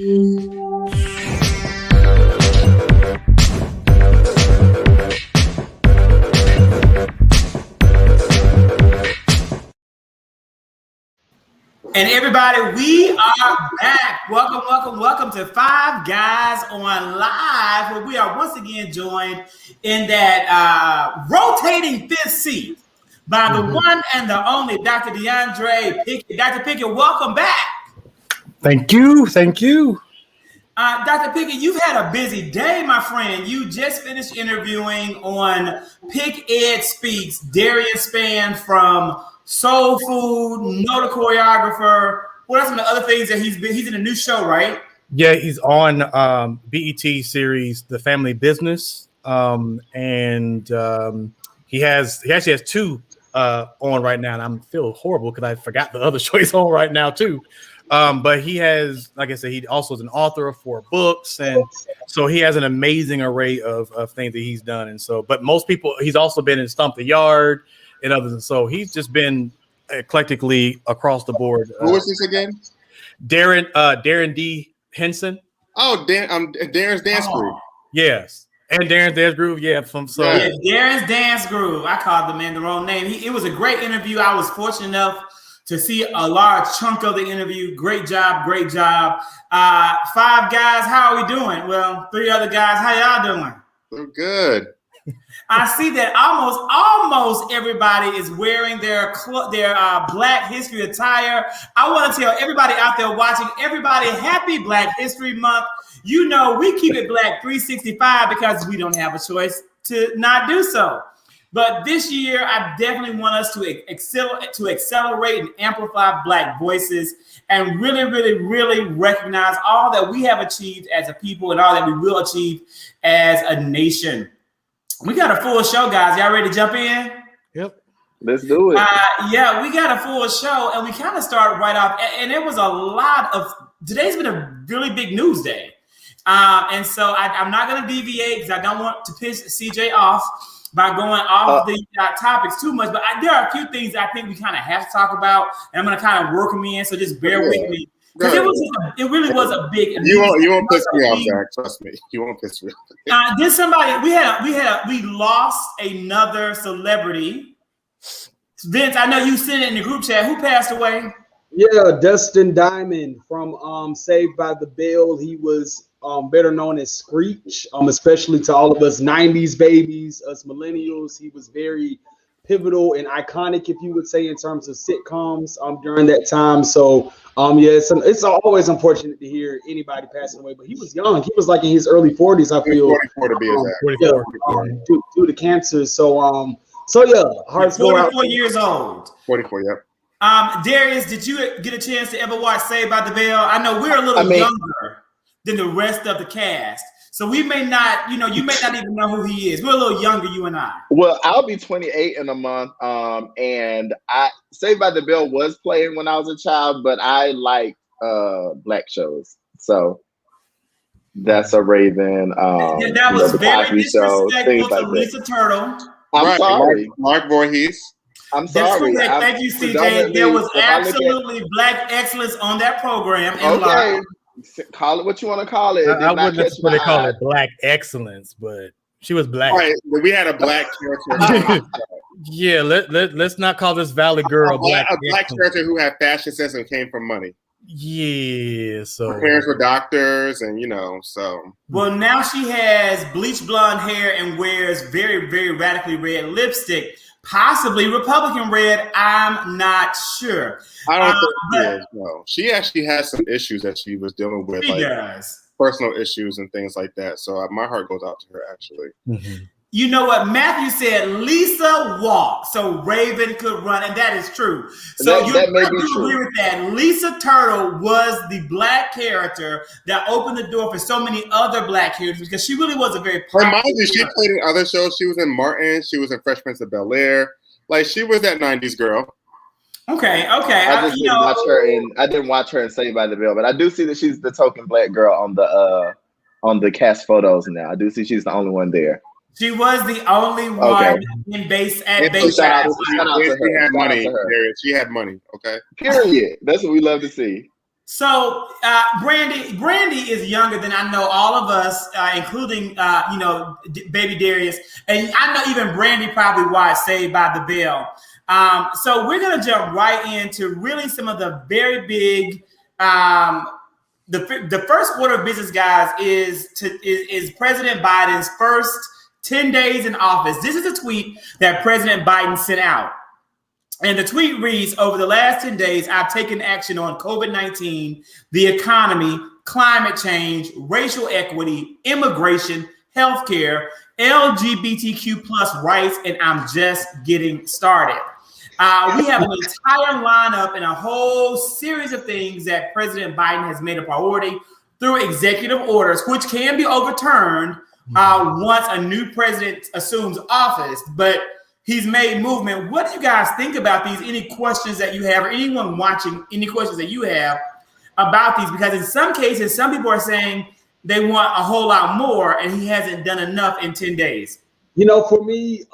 And everybody, we are back. Welcome to Five Guys on Live, where we are once again joined in that rotating fifth seat by the one and the only Dr. Deandre Pickett. Dr. Pickett, welcome back. Thank you. Dr. Pickett, you've had a busy day, my friend. You just finished interviewing on Pick Ed Speaks, Darius Spann from Soul Food, Know the Choreographer. What are some of the other things that he's in a new show, right? Yeah, he's on BET series The Family Business. And he actually has two on right now, and I feel horrible because I forgot the other show he's on right now too. But he has, like I said, he also is an author of 4 books, and so he has an amazing array of things that he's done. And so, but most people, he's also been in Stump the Yard and others, and so he's just been eclectically across the board. Who is this again? Darren D. Henson. Oh, Darren's Dance Group. Yes. And Darren's Dance Groove, Darren's Dance Groove. I called the man the wrong name. It was a great interview. I was fortunate enough to see a large chunk of the interview. Great job. 5 guys, how are we doing? Well, 3 other guys, how y'all doing? We're good. I see that almost everybody is wearing their Black History attire. I want to tell everybody out there watching, everybody, happy Black History Month. You know, we keep it Black 365 because we don't have a choice to not do so. But this year, I definitely want us to accelerate and amplify Black voices and really recognize all that we have achieved as a people and all that we will achieve as a nation. We got a full show, guys. Y'all ready to jump in? Yep. Let's do it. Yeah, we got a full show, and we kind of start right off. And there was a lot of – today's been a really big news day. And so I'm not going to deviate because I don't want to piss CJ off by going off the topics too much. But there are a few things I think we kind of have to talk about, and I'm going to kind of work them in, so just bear with me. Because it really was a big. You won't piss me off, Zach. Trust me, you won't piss me off. Did somebody? We lost another celebrity. Vince, I know you sent it in the group chat. Who passed away? Yeah, Dustin Diamond from Saved by the Bell. He was better known as Screech, especially to all of us 90s babies, us millennials. He was very pivotal and iconic, if you would say, in terms of sitcoms during that time. So it's always unfortunate to hear anybody passing away, but he was young. He was like in his early 40s, I feel. 44 to be exact. Due to cancer. So yeah, hearts go out. 44 years old. 44, yep. Darius, did you get a chance to ever watch Saved by the Bell? I know we're a little younger than the rest of the cast. So we may not, you may not even know who he is. We're a little younger, you and I. Well, I'll be 28 in a month. And Saved by the Bell was playing when I was a child, but I like Black shows. So that's a Raven. That was very disrespectful to Lisa Turtle. I'm sorry. Mark Voorhees. I'm sorry. Thank you, CJ. There was absolutely Black excellence on that program. Okay. Call it what you want to call it. I wouldn't necessarily call it Black excellence, but she was Black. Right. We had a Black character. Yeah, let's not call this Valley Girl Black. A Black character who had fashion sense and came from money. Yeah, so her parents were doctors, and so. Well, now she has bleach blonde hair and wears very, very radically red lipstick, possibly Republican red. I'm not sure. I don't think she is. No, she actually has some issues that she was dealing with, personal issues and things like that. So my heart goes out to her, actually. Mm-hmm. You know what? Matthew said Lisa walked so Raven could run, and that is true. So you agree with that. Lisa Turtle was the Black character that opened the door for so many other Black characters because she really was a very popular. She played in other shows. She was in Martin. She was in Fresh Prince of Bel-Air. Like, she was that 90s girl. Okay. I just didn't watch her I didn't watch her in Saved by the Bell, but I do see that she's the token Black girl on the cast photos now. I do see she's the only one there. She was the only one in base at base. She had money. She had money. Okay. Period. That's what we love to see. So Brandy is younger than I know all of us, including baby Darius, and I know even Brandy probably watched Saved by the Bell. So we're gonna jump right into really some of the very big. The first order of business, guys, is President Biden's first 10 days in office. This is a tweet that President Biden sent out. And the tweet reads, over the last 10 days, I've taken action on COVID-19, the economy, climate change, racial equity, immigration, healthcare, LGBTQ plus rights, and I'm just getting started. We have an entire lineup and a whole series of things that President Biden has made a priority through executive orders, which can be overturned once a new president assumes office. But he's made movement. What do you guys think about these? Any questions that you have, or anyone watching, any questions that you have about these? Because in some cases, some people are saying they want a whole lot more, and he hasn't done enough in 10 days. For me,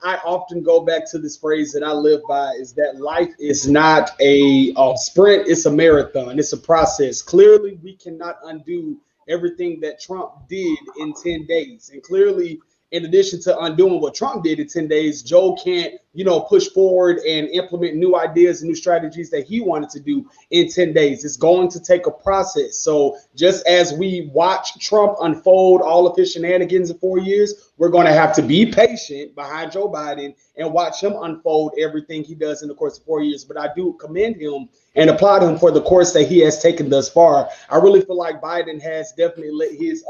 I often go back to this phrase that I live by, is that life is not a sprint, it's a marathon, it's a process. Clearly, we cannot undo everything that Trump did in 10 days. And clearly, in addition to undoing what Trump did in 10 days, Joe can't, push forward and implement new ideas and new strategies that he wanted to do in 10 days. It's going to take a process. So just as we watch Trump unfold all of his shenanigans in 4 years, we're going to have to be patient behind Joe Biden and watch him unfold everything he does in the course of 4 years. But I do commend him and applaud him for the course that he has taken thus far. I really feel like Biden has definitely let his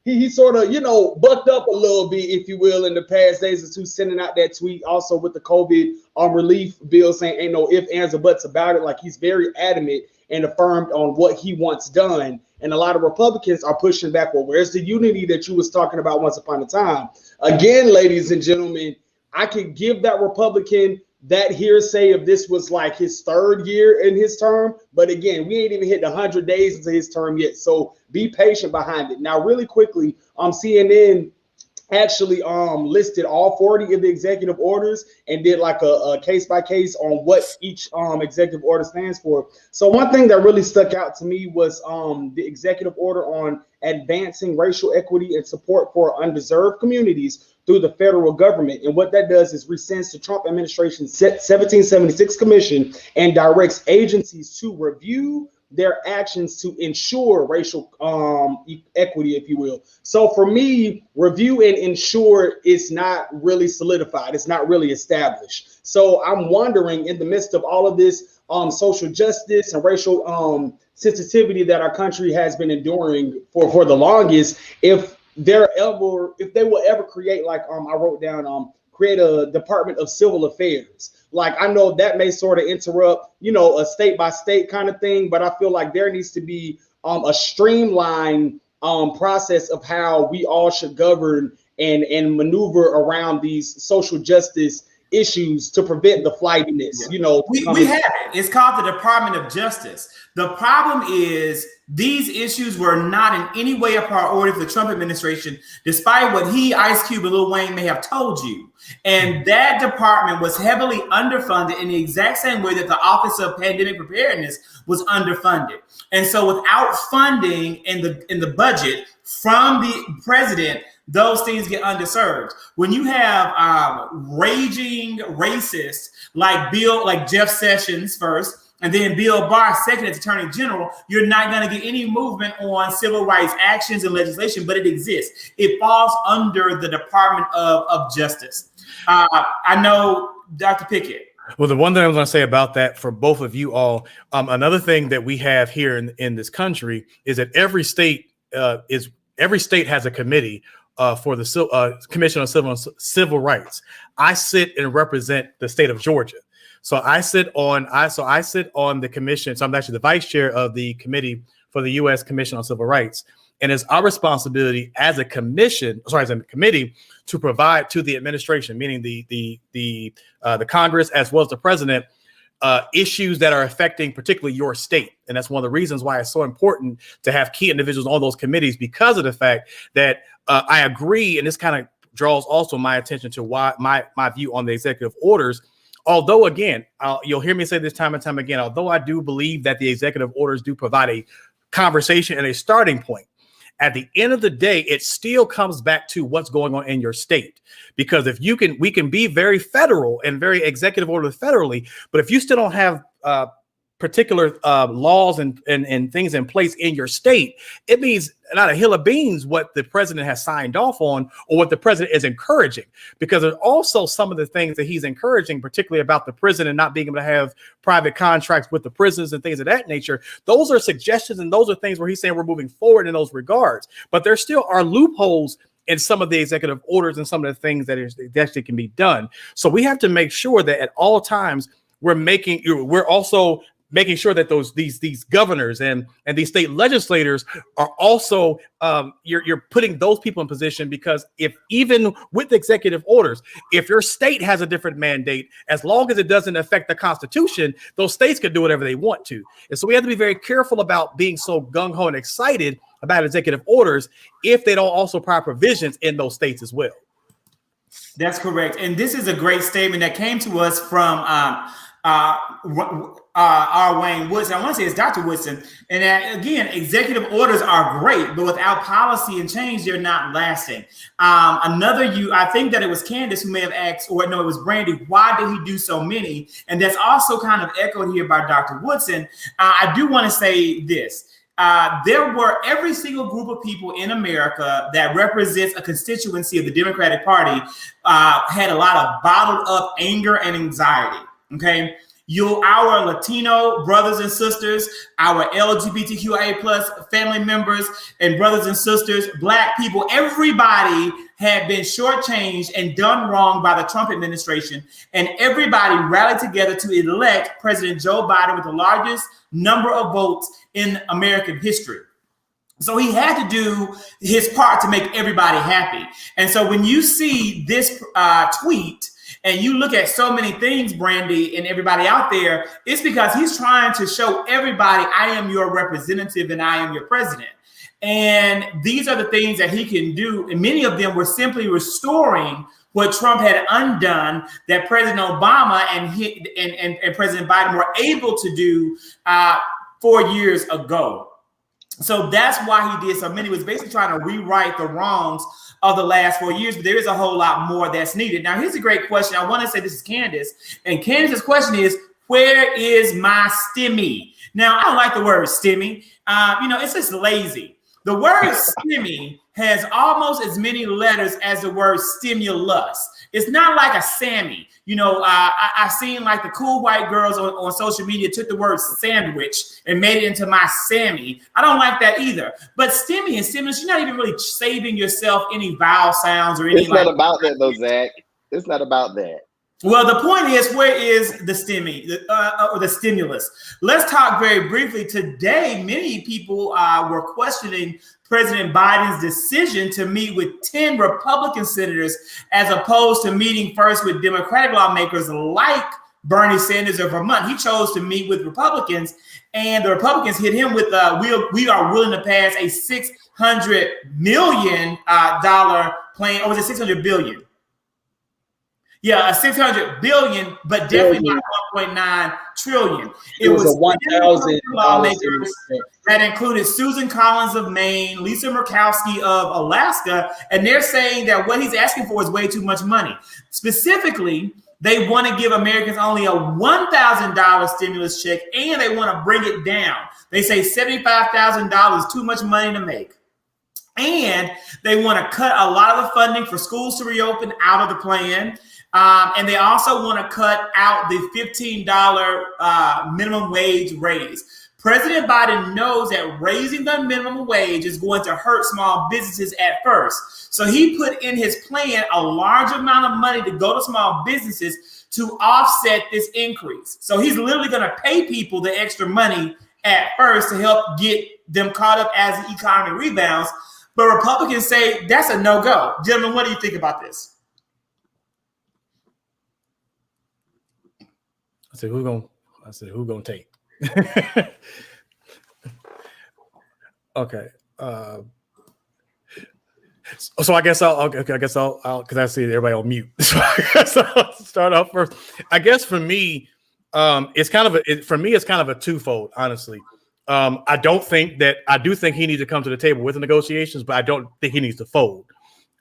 he sort of, bucked up a little bit, if you will, in the past days or two, sending out that tweet also with the COVID relief bill saying ain't no ifs, ands, or buts about it. Like, he's very adamant and affirmed on what he wants done. And a lot of Republicans are pushing back. Well, where's the unity that you was talking about once upon a time? Again, ladies and gentlemen, I could give that Republican that hearsay if this was like his third year in his term. But again, we ain't even hit 100 days into his term yet. So be patient behind it. Now, really quickly, CNN actually listed all 40 of the executive orders and did like a case by case on what each executive order stands for. So one thing that really stuck out to me was the executive order on advancing racial equity and support for undeserved communities through the federal government. And what that does is rescinds the Trump administration's 1776 commission and directs agencies to review their actions to ensure racial equity, if you will. So for me, review and ensure is not really solidified. It's not really established. So I'm wondering, in the midst of all of this social justice and racial sensitivity that our country has been enduring for the longest, if they will ever create, like I wrote down, create a Department of Civil Affairs. Like, I know that may sort of interrupt, a state by state kind of thing, but I feel like there needs to be a streamlined process of how we all should govern and maneuver around these social justice issues to prevent the flightiness. We have it. It's called the Department of Justice. The problem is these issues were not in any way a priority for the Trump administration, despite what Ice Cube, and Lil Wayne may have told you. And that department was heavily underfunded in the exact same way that the Office of Pandemic Preparedness was underfunded. And so without funding in the budget from the president, those things get underserved. When you have raging racists like Jeff Sessions first, and then Bill Barr second as Attorney General, you're not going to get any movement on civil rights actions and legislation, but it exists. It falls under the Department of Justice. I know, Dr. Pickett. Well, the one thing I was going to say about that for both of you all, another thing that we have here in this country is that every state has a committee for the Commission on Civil Rights. I sit and represent the state of Georgia. So I sit on the commission. So I'm actually the vice chair of the committee for the U.S. Commission on Civil Rights. And it's our responsibility as a committee to provide to the administration, meaning the Congress as well as the president, issues that are affecting particularly your state. And that's one of the reasons why it's so important to have key individuals on those committees, because of the fact that I agree. And this kind of draws also my attention to why my view on the executive orders although again, you'll hear me say this time and time again, although I do believe that the executive orders do provide a conversation and a starting point, at the end of the day, it still comes back to what's going on in your state. Because if we can be very federal and very executive order federally, but if you still don't have particular laws and things in place in your state, it means not a hill of beans what the president has signed off on or what the president is encouraging, because there's also some of the things that he's encouraging, particularly about the prison and not being able to have private contracts with the prisons and things of that nature. Those are suggestions, and those are things where he's saying we're moving forward in those regards, but there still are loopholes in some of the executive orders and some of the things that actually can be done. So we have to make sure that at all times we're also making sure that these governors and these state legislators are also you're putting those people in position, because if even with executive orders, if your state has a different mandate, as long as it doesn't affect the Constitution, those states can do whatever they want to. And so we have to be very careful about being so gung-ho and excited about executive orders if they don't also provide provisions in those states as well. That's correct. And this is a great statement that came to us from R. Wayne Woodson. I want to say it's Dr. Woodson. And that, again, executive orders are great, but without policy and change, they're not lasting. I think that it was Candace who may have asked, or no, it was Brandy, why did he do so many? And that's also kind of echoed here by Dr. Woodson. I do want to say this. There were every single group of people in America that represents a constituency of the Democratic Party had a lot of bottled up anger and anxiety. Okay. Our Latino brothers and sisters, our LGBTQIA plus family members and brothers and sisters, Black people, everybody had been shortchanged and done wrong by the Trump administration. And everybody rallied together to elect President Joe Biden with the largest number of votes in American history. So he had to do his part to make everybody happy. And so when you see this tweet, and you look at so many things, Brandy, and everybody out there, it's because he's trying to show everybody, I am your representative and I am your president. And these are the things that he can do. And many of them were simply restoring what Trump had undone, that President Obama and President Biden were able to do 4 years ago. So that's why he did so many. He was basically trying to rewrite the wrongs of the last 4 years, but there is a whole lot more that's needed. Now, here's a great question. I want to say this is Candace, and Candace's question is, where is my stimmy? Now, I don't like the word stimmy. It's just lazy. The word stimmy has almost as many letters as the word stimulus. It's not like a Sammy. I've seen like the cool white girls on social media took the word sandwich and made it into my Sammy. I don't like that either. But stimmy and stimulus, you're not even really saving yourself any vowel sounds or anything. It's not about that though, Zach. It's not about that. Well, the point is, where is the stimmy or the stimulus? Let's talk very briefly. Today, many people were questioning President Biden's decision to meet with 10 Republican senators as opposed to meeting first with Democratic lawmakers like Bernie Sanders of Vermont. He chose to meet with Republicans, and the Republicans hit him with we are willing to pass a $600 million plan, or was it $600 billion? Yeah, a $600 billion, but definitely not 1.9 trillion. It was a 1,000 lawmakers that included Susan Collins of Maine, Lisa Murkowski of Alaska, and they're saying that what he's asking for is way too much money. Specifically, they want to give Americans only a $1,000 stimulus check, and they want to bring it down. They say $75,000, too much money to make. And they want to cut a lot of the funding for schools to reopen out of the plan. And they also want to cut out the $15 minimum wage raise. President Biden knows that raising the minimum wage is going to hurt small businesses at first. So he put in his plan a large amount of money to go to small businesses to offset this increase. So he's literally going to pay people the extra money at first to help get them caught up as the economy rebounds. But Republicans say that's a no-go. Gentlemen, what do you think about this? I said, who gonna take? Okay. So I guess I'll because I see everybody on mute. So I guess I'll start off first. I guess for me, it's kind of a twofold, honestly. I do think he needs to come to the table with the negotiations, but I don't think he needs to fold.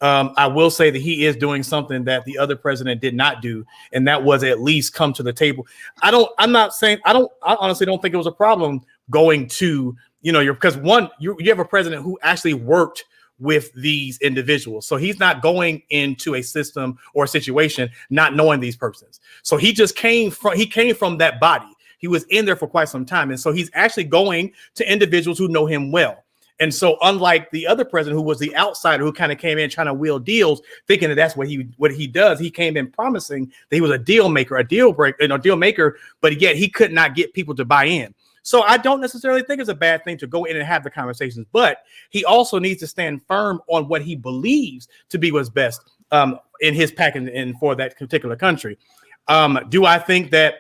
I will say that he is doing something that the other president did not do, and that was at least come to the table. I honestly don't think it was a problem going to, because you have a president who actually worked with these individuals. So he's not going into a system or a situation not knowing these persons. So he came from that body. He was in there for quite some time. And so he's actually going to individuals who know him well. And so unlike the other president who was the outsider who kind of came in trying to wheel deals, thinking that that's what he does, he came in promising that he was a deal maker, but yet he could not get people to buy in. So I don't necessarily think it's a bad thing to go in and have the conversations, but he also needs to stand firm on what he believes to be what's best in his package and for that particular country. Do I think that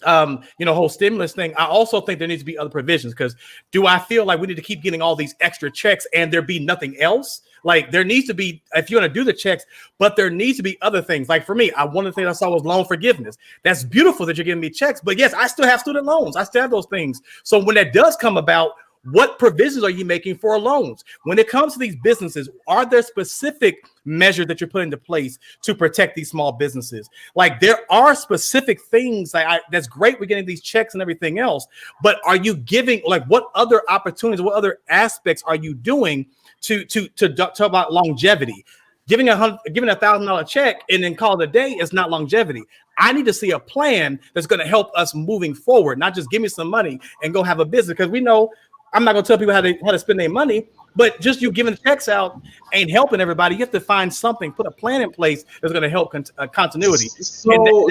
whole stimulus thing? I also think there needs to be other provisions, because do I feel like we need to keep getting all these extra checks and there be nothing else? Like there needs to be, if you're going to do the checks, but there needs to be other things. Like for me, one of the things I saw was loan forgiveness. That's beautiful that you're giving me checks, but yes, I still have student loans. I still have those things. So when that does come about, what provisions are you making for loans? When it comes to these businesses, are there specific measures that you're putting into place to protect these small businesses? Like there are specific things that's great. We're getting these checks and everything else, but are you giving, like, what other opportunities, what other aspects are you doing to talk about longevity? Giving $1,000 check and then call it a day is not longevity. I need to see a plan that's going to help us moving forward, not just give me some money and go have a business. Because we know, I'm not going to tell people how to spend their money, but just you giving checks out ain't helping everybody. You have to find something, put a plan in place that's going to help continuity. So,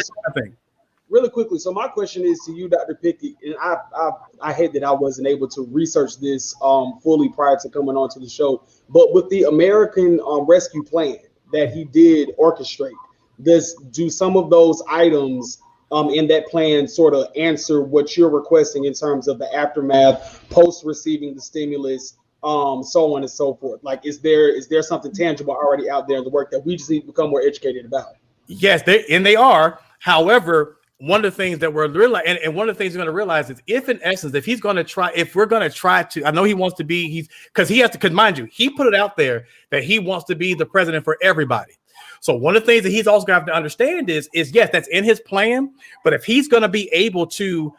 really quickly, so my question is to you, Dr. Pickett, and I hate that I wasn't able to research this fully prior to coming on to the show, but with the American Rescue Plan that he did orchestrate, do some of those items in that plan sort of answer what you're requesting in terms of the aftermath, post receiving the stimulus, so on and so forth? Like, is there something tangible already out there in the work that we just need to become more educated about? Yes, they are. However, one of the things that we're realizing, and one of the things we're going to realize is if we're going to try to, I know he wants to be, because mind you, he put it out there that he wants to be the president for everybody. So one of the things that he's also going to have to understand is yes, that's in his plan. But if he's going to be able to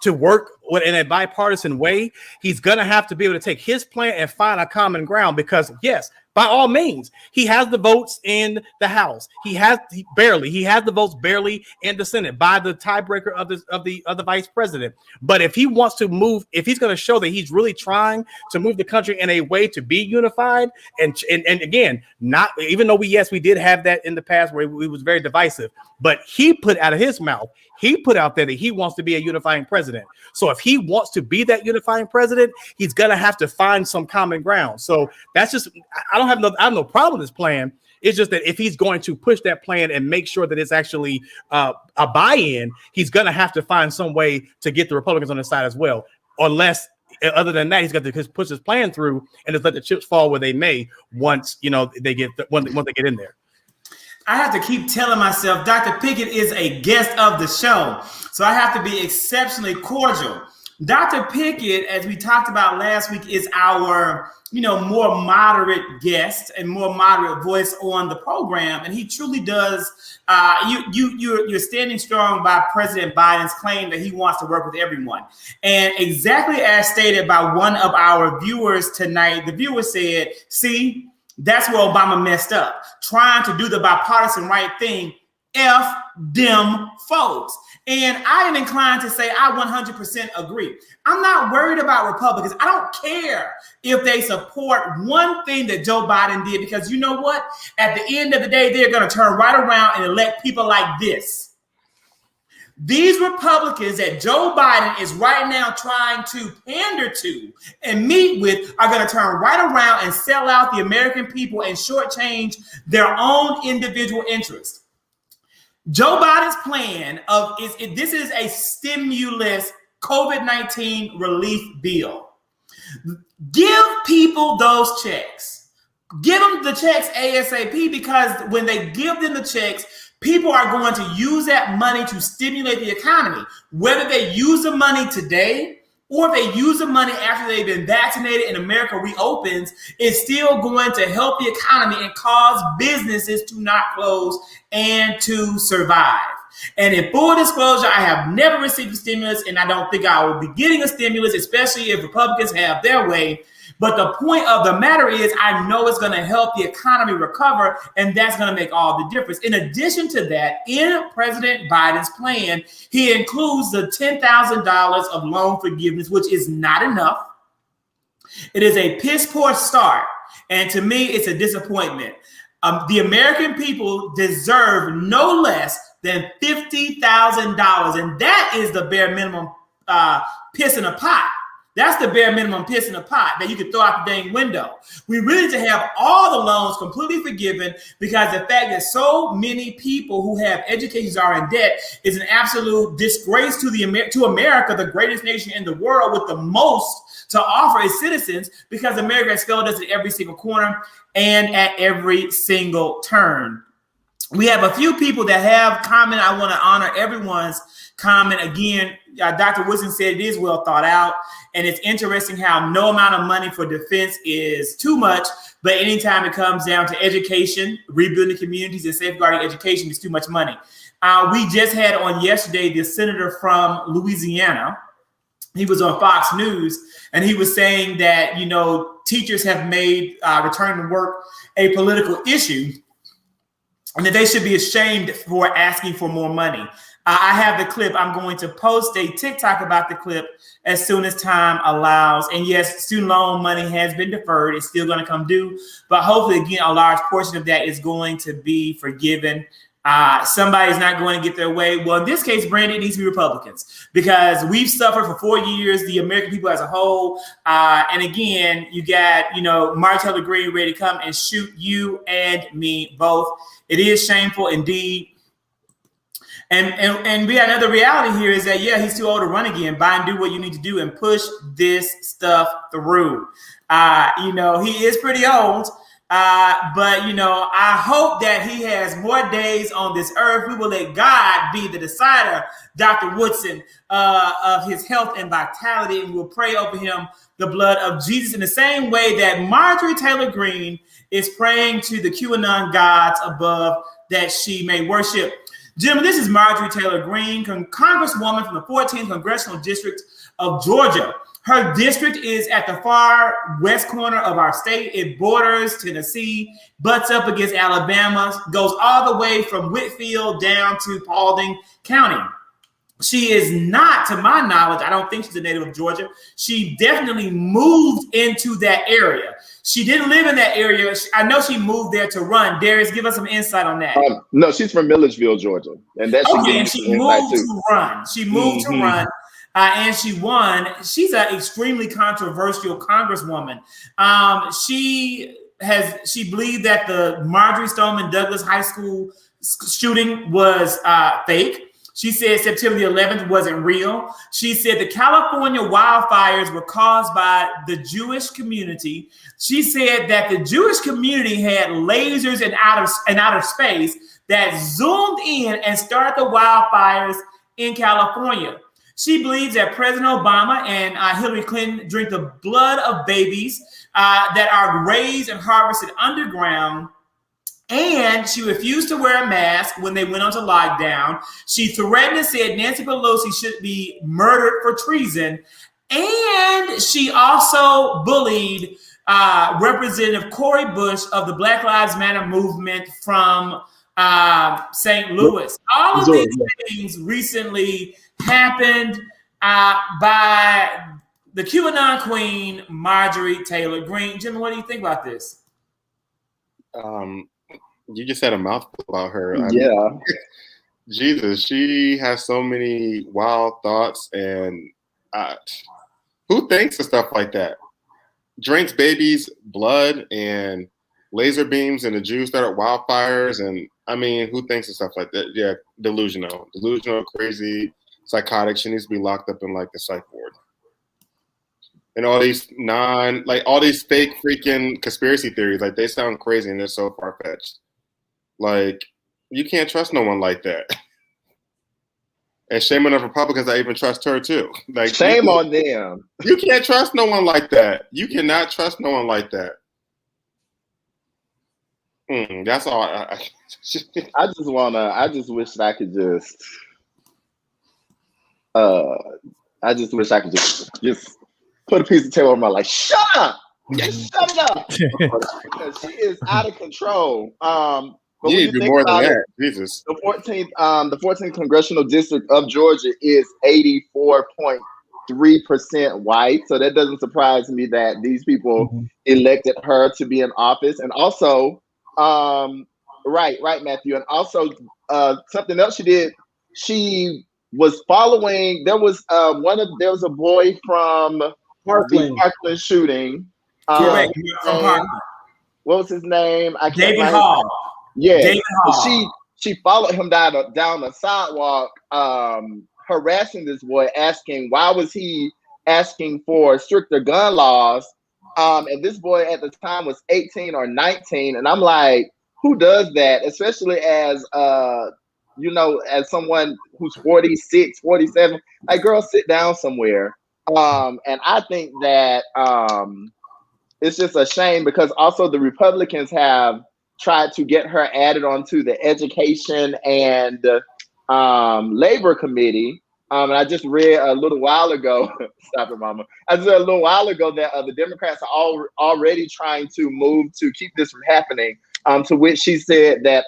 work in a bipartisan way, he's going to have to be able to take his plan and find a common ground. Because yes, by all means, he has the votes in the House. He has the votes barely in the Senate by the tiebreaker of the vice president. But if he wants to move, if he's going to show that he's really trying to move the country in a way to be unified, and again, not even though we did have that in the past where it was very divisive, but he put out of his mouth, he put out there that he wants to be a unifying president. So if he wants to be that unifying president, he's going to have to find some common ground. So that's just, I have no problem with this plan. It's just that if he's going to push that plan and make sure that it's actually a buy-in, he's going to have to find some way to get the Republicans on his side as well. Unless, other than that, he's got to push his plan through and just let the chips fall where they may once they get in there. I have to keep telling myself Dr. Pickett is a guest of the show, so I have to be exceptionally cordial. Dr. Pickett, as we talked about last week, is our more moderate guest and more moderate voice on the program, and he truly does. You're standing strong by President Biden's claim that he wants to work with everyone, and exactly as stated by one of our viewers tonight, the viewer said, "See, that's where Obama messed up, trying to do the bipartisan right thing. F them folks." And I am inclined to say I 100% agree. I'm not worried about Republicans. I don't care if they support one thing that Joe Biden did, because you know what? At the end of the day, they're going to turn right around and elect people like this. These Republicans that Joe Biden is right now trying to pander to and meet with are going to turn right around and sell out the American people and shortchange their own individual interests. Joe Biden's plan this is a stimulus COVID-19 relief bill. Give people those checks. give them the checks ASAP, because when they give them the checks, people are going to use that money to stimulate the economy. Whether they use the money today or if they use the money after they've been vaccinated and America reopens, it's still going to help the economy and cause businesses to not close and to survive. And in full disclosure, I have never received a stimulus, and I don't think I will be getting a stimulus, especially if Republicans have their way. But the point of the matter is, I know it's going to help the economy recover, and that's going to make all the difference. In addition to that, in President Biden's plan, he includes the $10,000 of loan forgiveness, which is not enough. It is a piss poor start, and to me, it's a disappointment. The American people deserve no less than $50,000, and that is the bare minimum piss in a pot. That's the bare minimum piss in a pot that you can throw out the dang window. We really need to have all the loans completely forgiven, because the fact that so many people who have educations are in debt is an absolute disgrace to America, the greatest nation in the world with the most to offer its citizens, because America has failed us at every single corner and at every single turn. We have a few people that have commented. I want to honor everyone's comment. Again, Dr. Woodson said it is well thought out, and it's interesting how no amount of money for defense is too much, but anytime it comes down to education, rebuilding communities, and safeguarding education is too much money. We just had on yesterday the senator from Louisiana. He was on Fox News, and he was saying that, you know, teachers have made return to work a political issue, and that they should be ashamed for asking for more money. I have the clip. I'm going to post a TikTok about the clip as soon as time allows. And yes, student loan money has been deferred. It's still going to come due, but hopefully, again, a large portion of that is going to be forgiven. Somebody's not going to get their way. Well, in this case, Brandon, it needs to be Republicans, because we've suffered for 4 years, the American people as a whole. And again, you got, you know, Marjorie Taylor Green ready to come and shoot you and me both. It is shameful indeed. And we got another reality here is that, yeah, he's too old to run again. Biden, do what you need to do and push this stuff through. You know, he is pretty old. But, you know, I hope that he has more days on this earth. We will let God be the decider, Dr. Woodson, of his health and vitality, and we'll pray over him the blood of Jesus in the same way that Marjorie Taylor Green is praying to the QAnon gods above that she may worship. Gentlemen, this is Marjorie Taylor Green, Congresswoman from the 14th Congressional District of Georgia. Her district is at the far west corner of our state. It borders Tennessee, butts up against Alabama, goes all the way from Whitfield down to Paulding County. She is not, to my knowledge, I don't think she's a native of Georgia. She definitely moved into that area. She didn't live in that area. I know she moved there to run. Darius, give us some insight on that. No, she's from Milledgeville, Georgia. And that's okay, and she moved to run. She moved to run. And she won. She's an extremely controversial congresswoman. She believed that the Marjorie Stoneman Douglas High School shooting was fake. She said September the 11th wasn't real. She said the California wildfires were caused by the Jewish community. She said that the Jewish community had lasers in outer space that zoomed in and started the wildfires in California. She believes that President Obama and Hillary Clinton drink the blood of babies that are raised and harvested underground. And she refused to wear a mask when they went onto lockdown. She threatened and said Nancy Pelosi should be murdered for treason. And she also bullied Representative Cori Bush of the Black Lives Matter movement from St. Louis. All of these things recently happened by the QAnon queen, Marjorie Taylor Green. Jimmy, what do you think about this? You just had a mouthful about her. Yeah. Jesus, she has so many wild thoughts, and who thinks of stuff like that? Drinks babies' blood and laser beams, and the Jews started wildfires, and I mean, who thinks of stuff like that? Yeah, delusional, crazy, psychotic. She needs to be locked up in like the psych ward. and all these all these fake freaking conspiracy theories. Like, they sound crazy and they're so far fetched. Like, you can't trust no one like that. And shame on the Republicans that even trust her too. Like, shame on them. You can't trust no one like that. You cannot trust no one like that. That's all. I just wish that I could just. I just wish I could just put a piece of tape on my life. Shut up! Just shut it up! Because she is out of control. But you need to do more than that. Jesus. The 14th congressional district of Georgia is 84.3% white. So that doesn't surprise me that these people elected her to be in office. And also, right, Matthew. And also, something else she did. She was following. There was a boy from Parkland. the Parkland shooting. Correct. From Parkland. What was his name? David Hall. Yeah, she followed him down the sidewalk, harassing this boy, asking why was he asking for stricter gun laws. And this boy at the time was 18 or 19, and I'm like, who does that? Especially as as someone who's 46, 47. Like, girl, sit down somewhere. And I think that it's just a shame because also the Republicans have tried to get her added onto the Education and Labor Committee. And I just read a little while ago, stop it, mama. I just read a little while ago that the Democrats are already trying to move to keep this from happening. To which she said that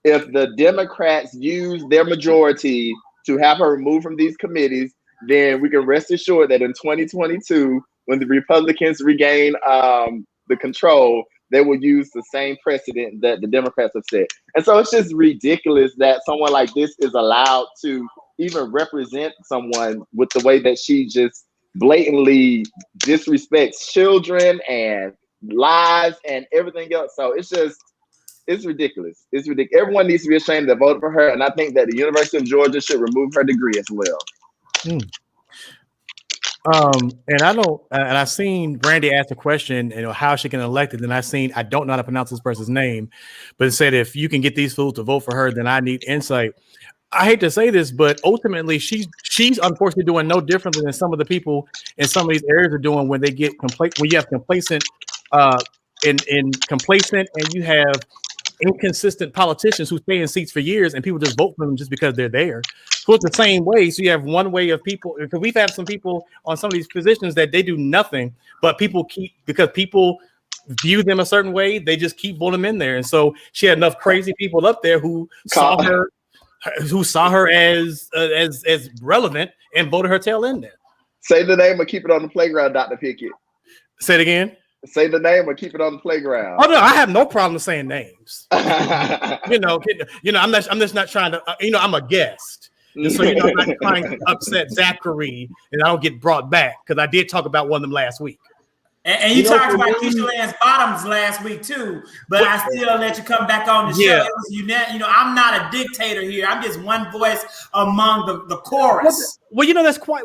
if the Democrats use their majority to have her removed from these committees, then we can rest assured that in 2022, when the Republicans regain the control, they will use the same precedent that the Democrats have set. And so it's just ridiculous that someone like this is allowed to even represent someone with the way that she just blatantly disrespects children and lives and everything else. So it's ridiculous. It's ridiculous. Everyone needs to be ashamed that voted for her. And I think that the University of Georgia should remove her degree as well. And I seen Brandy ask a question, how she can elect it. And I don't know how to pronounce this person's name, but it said, if you can get these fools to vote for her, then I need insight. I hate to say this, but ultimately she's unfortunately doing no different than some of the people in some of these areas are doing when they get when you have complacent and you have inconsistent politicians who stay in seats for years and people just vote for them just because they're there. So it's the same way. So you have one way of people, because we've had some people on some of these positions that they do nothing, but because people view them a certain way, they just keep voting them in there. And so she had enough crazy people up there who saw her as relevant and voted her tail in there. Say the name or keep it on the playground, Dr. Pickett. Say it again. Say the name or keep it on the playground. Oh no, I have no problem saying names. I'm just not trying to. I'm a guest, and so I'm not trying to upset Zachary, and I don't get brought back because I did talk about one of them last week. And you talked about Keisha Lance's bottoms last week too, but I still let you come back on the show. Yeah. It was I'm not a dictator here. I'm just one voice among the chorus. There's quite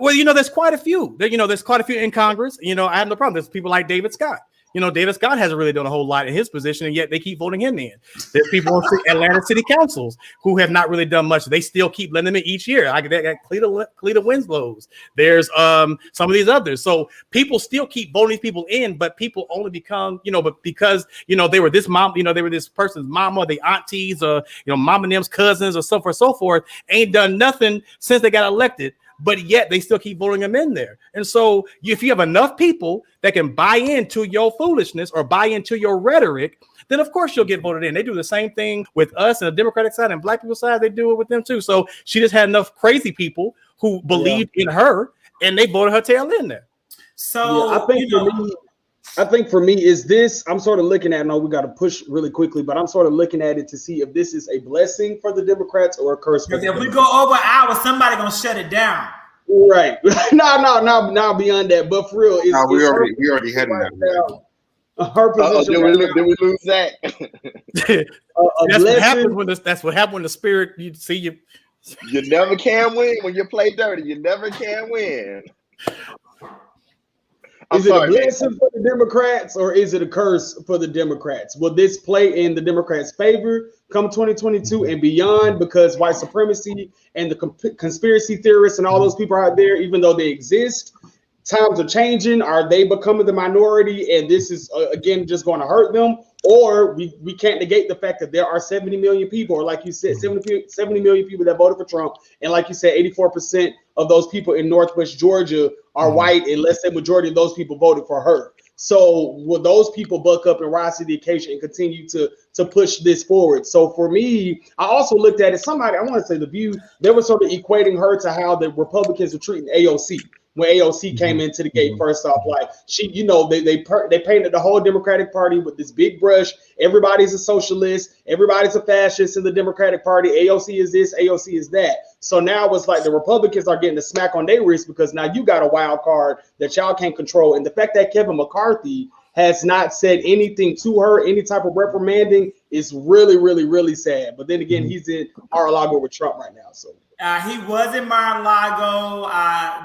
a few. There's quite a few in Congress. I have no problem. There's people like David Scott. David Scott hasn't really done a whole lot in his position, and yet they keep voting him in. There's people on Atlanta city councils who have not really done much. They still keep letting them in each year. Like they got Cleta Winslow's. There's some of these others. So people still keep voting these people in, but people only become, but because they were this mom, they were this person's mama, the aunties, mom and them's cousins, or so forth, ain't done nothing since they got elected. But yet they still keep voting them in there. And so if you have enough people that can buy into your foolishness or buy into your rhetoric, then of course you'll get voted in. They do the same thing with us and the Democratic side and Black people's side. They do it with them too. So she just had enough crazy people who believed in her and they voted her tail in there. So I think for me is this, I'm sort of looking at, I know we got to push really quickly, but I'm sort of looking at it to see if this is a blessing for the Democrats or a curse. Because if we go over an hour, somebody going to shut it down. Right. No, beyond that. But for real, we already had that. Her position. Did we lose that? That's what happened when the spirit, you see you. You never can win when you play dirty. You never can win. Is it a blessing for the Democrats or is it a curse for the Democrats? Will this play in the Democrats' favor come 2022 and beyond? Because white supremacy and the conspiracy theorists and all those people out there, even though they exist, times are changing. Are they becoming the minority? And this is, again, just going to hurt them? Or we can't negate the fact that there are 70 million people, or like you said, 70 million people that voted for Trump. And like you said, 84% of those people in Northwest Georgia are white, and let's say majority of those people voted for her. So will those people buck up and rise to the occasion and continue to push this forward? So for me, I also looked at it, I want to say The View, they were sort of equating her to how the Republicans were treating AOC. When AOC came into the gate, first off, like she, they painted the whole Democratic Party with this big brush. Everybody's a socialist, everybody's a fascist in the Democratic Party. AOC is this, AOC is that. So now it's like the Republicans are getting a smack on their wrist because now you got a wild card that y'all can't control. And the fact that Kevin McCarthy has not said anything to her, any type of reprimanding, is really, really, really sad. But then again, he's in Mar-a-Lago with Trump right now, so. He was in Mar-a-Lago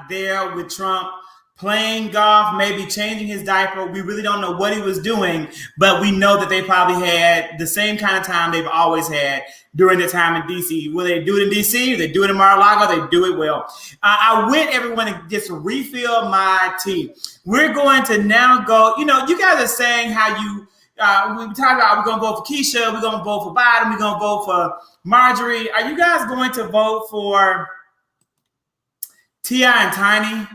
there with Trump, playing golf, maybe changing his diaper. We really don't know what he was doing, but we know that they probably had the same kind of time they've always had during their time in D.C. Will they do it in D.C.? They do it in Mar-a-Lago. They do it well. I want everyone to just refill my tea. We're going to now go, you guys are saying how you, we talked about we're going to vote for Keisha, we're going to vote for Biden, we're going to vote for Marjorie. Are you guys going to vote for T.I. and Tiny?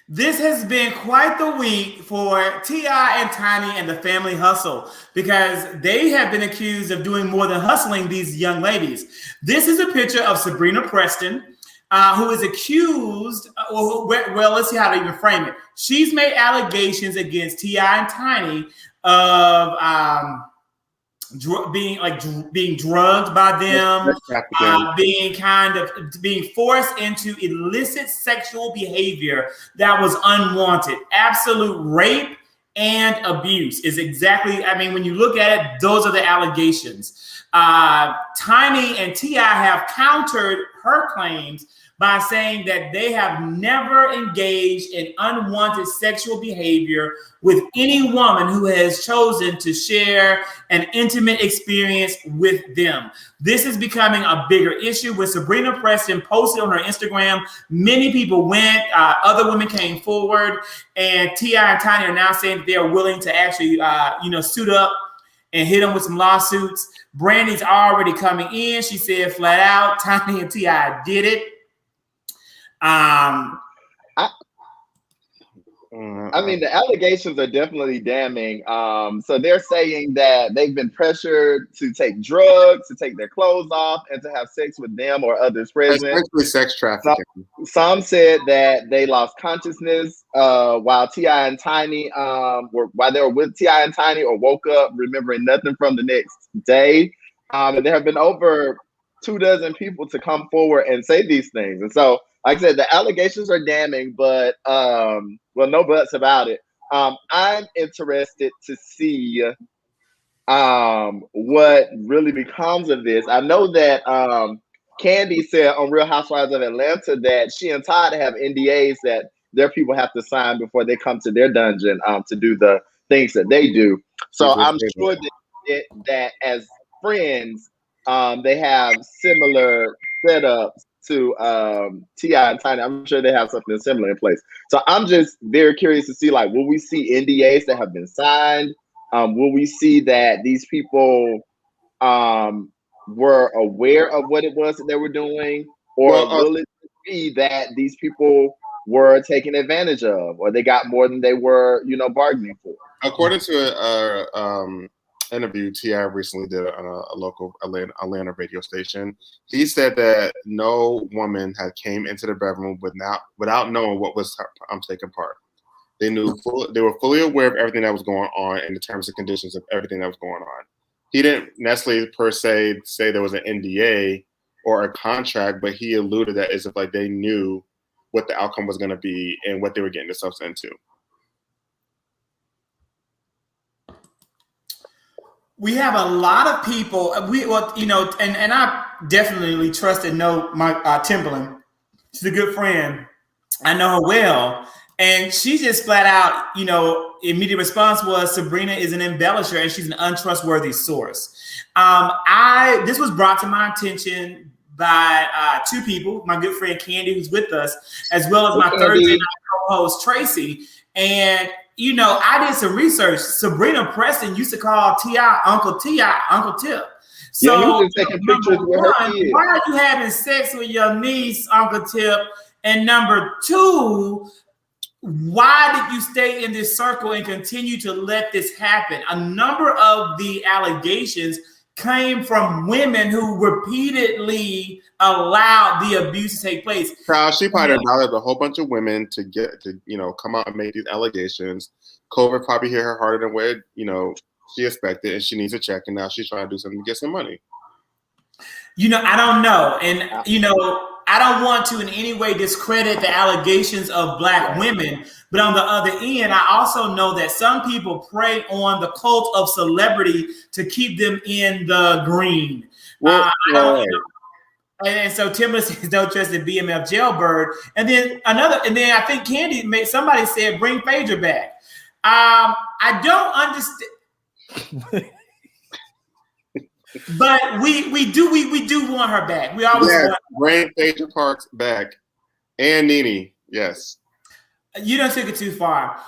This has been quite the week for T.I. and Tiny and the family hustle because they have been accused of doing more than hustling these young ladies. This is a picture of Sabrina Preston, who is accused, well, let's see how to even frame it. She's made allegations against T.I. and Tiny of being drugged by them, being forced into illicit sexual behavior that was unwanted. Absolute rape and abuse is exactly, when you look at it, those are the allegations. Tiny and T.I. have countered her claims by saying that they have never engaged in unwanted sexual behavior with any woman who has chosen to share an intimate experience with them. This is becoming a bigger issue. When Sabrina Preston posted on her Instagram, many people went, other women came forward, and T.I. and Tiny are now saying that they are willing to actually, suit up and hit them with some lawsuits. Brandy's already coming in. She said flat out, Tiny and T.I. did it. The allegations are definitely damning. So they're saying that they've been pressured to take drugs, to take their clothes off, and to have sex with them or others present. Essentially sex trafficking. Some said that they lost consciousness while T.I. and Tiny while they were with T.I. and Tiny, or woke up remembering nothing from the next day. And there have been over 24 people to come forward and say these things. And so, like I said, the allegations are damning, but no buts about it. I'm interested to see what really becomes of this. I know that Candy said on Real Housewives of Atlanta that she and Todd have NDAs that their people have to sign before they come to their dungeon to do the things that they do. So I'm sure that as friends, they have similar setups to T.I. and Tiny. I'm sure they have something similar in place. So I'm just very curious to see, will we see NDAs that have been signed? Will we see that these people were aware of what it was that they were doing? Or will it be that these people were taken advantage of, or they got more than they were, bargaining for? According to interview T.I. recently did on a local Atlanta radio station, he said that no woman had came into the bedroom without knowing what was taking part. They were fully aware of everything that was going on and the terms and conditions of everything that was going on. He didn't necessarily per se say there was an NDA or a contract, but he alluded that as if they knew what the outcome was going to be and what they were getting themselves into. We have a lot of people. And I definitely trust and know my Timberland. She's a good friend. I know her well. And she just flat out, immediate response was Sabrina is an embellisher and she's an untrustworthy source. This was brought to my attention by two people, my good friend Candy, who's with us, as well as my Thursday night co-host Tracy. And I did some research. Sabrina Preston used to call T.I. Uncle Tip. So he was taking pictures with her kids. Why are you having sex with your niece, Uncle Tip? And number two, why did you stay in this circle and continue to let this happen? A number of the allegations came from women who repeatedly allowed the abuse to take place. She probably bothered a whole bunch of women to get to, come out and make these allegations. COVID probably hit her harder than what, she expected, and she needs a check, and now she's trying to do something to get some money. I don't know. And, I don't want to in any way discredit the allegations of Black women, but on the other end, I also know that some people prey on the cult of celebrity to keep them in the green. And so Timber says, don't trust the BMF jailbird. And then I think Candy somebody said, bring Phaedra back. I don't understand. But we do want her back. We always want bring Phaedra Parks back and Nene. Yes. You don't take it too far.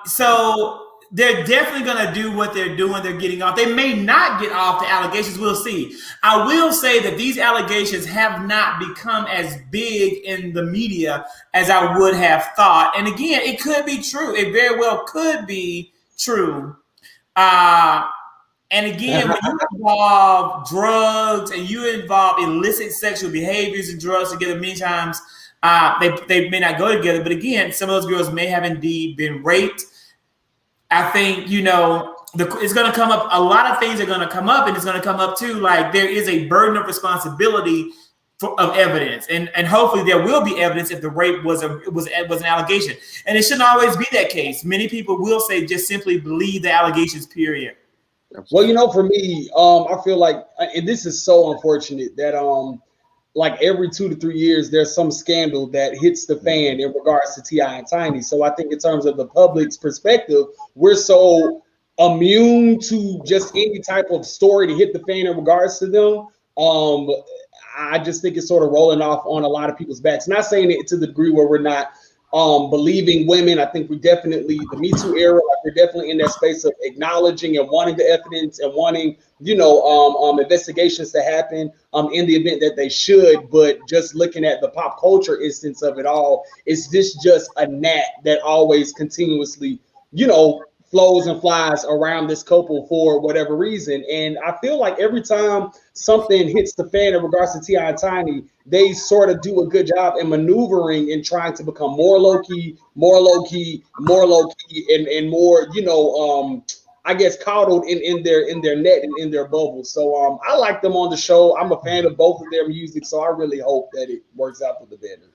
So they're definitely going to do what they're doing. They're getting off. They may not get off the allegations. We'll see. I will say that these allegations have not become as big in the media as I would have thought. And again, it could be true. It very well could be true. And again, when you involve drugs and you involve illicit sexual behaviors and drugs together, many times they may not go together. But again, some of those girls may have indeed been raped. I think, it's going to come up. A lot of things are going to come up, and it's going to come up too. Like there is a burden of responsibility of evidence, and hopefully there will be evidence if the rape was an allegation. And it shouldn't always be that case. Many people will say just simply believe the allegations. Period. Well, for me, I feel like, and this is so unfortunate that like every 2 to 3 years, there's some scandal that hits the fan in regards to T.I. and Tiny. So I think in terms of the public's perspective, we're so immune to just any type of story to hit the fan in regards to them. I just think it's sort of rolling off on a lot of people's backs. Not saying it to the degree where we're not believing women. I think we definitely, the Me Too era, we're definitely in that space of acknowledging and wanting the evidence and wanting, investigations to happen in the event that they should. But just looking at the pop culture instance of it all, is this just a gnat that always continuously, flows and flies around this couple for whatever reason? And I feel like every time something hits the fan in regards to T.I. and Tiny, they sort of do a good job in maneuvering and trying to become more low-key, and more, I guess coddled in their net and in their bubble. So I like them on the show. I'm a fan of both of their music, so I really hope that it works out for the better.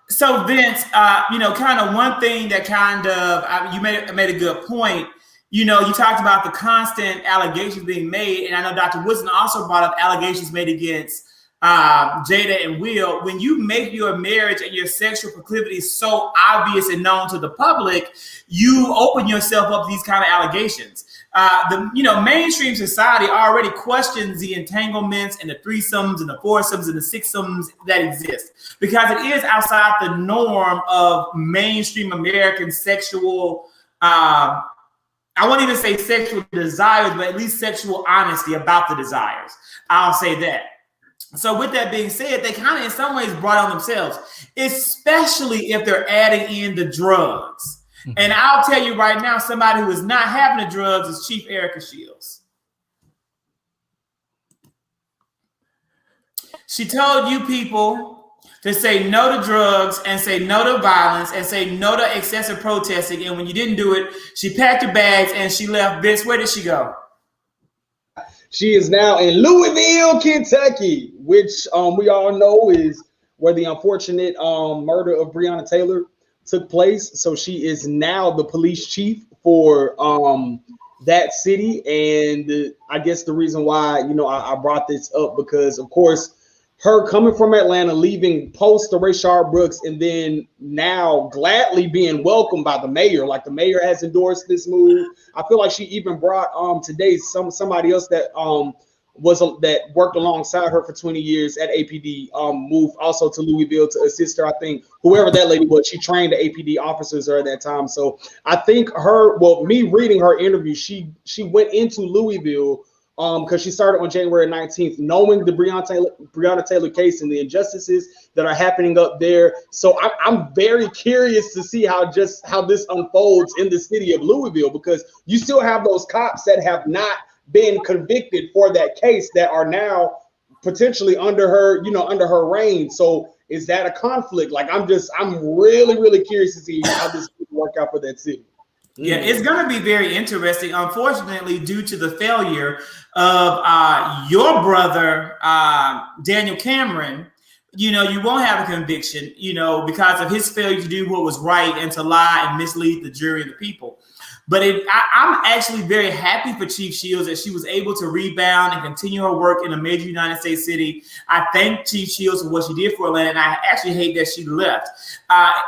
So Vince, kind of one thing that you made a good point. You talked about the constant allegations being made, and I know Dr. Woodson also brought up allegations made against Jada and Will. When you make your marriage and your sexual proclivities so obvious and known to the public, you open yourself up to these kind of allegations. Mainstream society already questions the entanglements and the threesomes and the foursomes and the sixsomes that exist, because it is outside the norm of mainstream American sexual, I won't even say sexual desires, but at least sexual honesty about the desires. I'll say that. So with that being said, they kind of in some ways brought on themselves, especially if they're adding in the drugs. And I'll tell you right now, somebody who is not having the drugs is Chief Erica Shields. She told you people to say no to drugs and say no to violence and say no to excessive protesting. And when you didn't do it, she packed her bags and she left. Vince, where did she go? She is now in Louisville, Kentucky, which we all know is where the unfortunate murder of Breonna Taylor took place. So she is now the police chief for that city. And I guess the reason why, I brought this up, because of course her coming from Atlanta, leaving post the Rayshard Brooks, and then now gladly being welcomed by the mayor. Like the mayor has endorsed this move. I feel like she even brought today somebody else that that worked alongside her for 20 years at APD, moved also to Louisville to assist her. I think whoever that lady was, she trained the APD officers at that time. So I think me reading her interview, she went into Louisville because she started on January 19th, knowing the Breonna Taylor case and the injustices that are happening up there. So I'm very curious to see how this unfolds in the city of Louisville, because you still have those cops that have not been convicted for that case that are now potentially under her reign. So is that a conflict? Like I'm really, really curious to see how this will work out for that city. Yeah, it's going to be very interesting. Unfortunately, due to the failure of your brother, Daniel Cameron, you won't have a conviction, because of his failure to do what was right and to lie and mislead the jury and the people. But I'm actually very happy for Chief Shields that she was able to rebound and continue her work in a major United States city. I thank Chief Shields for what she did for Atlanta, and I actually hate that she left.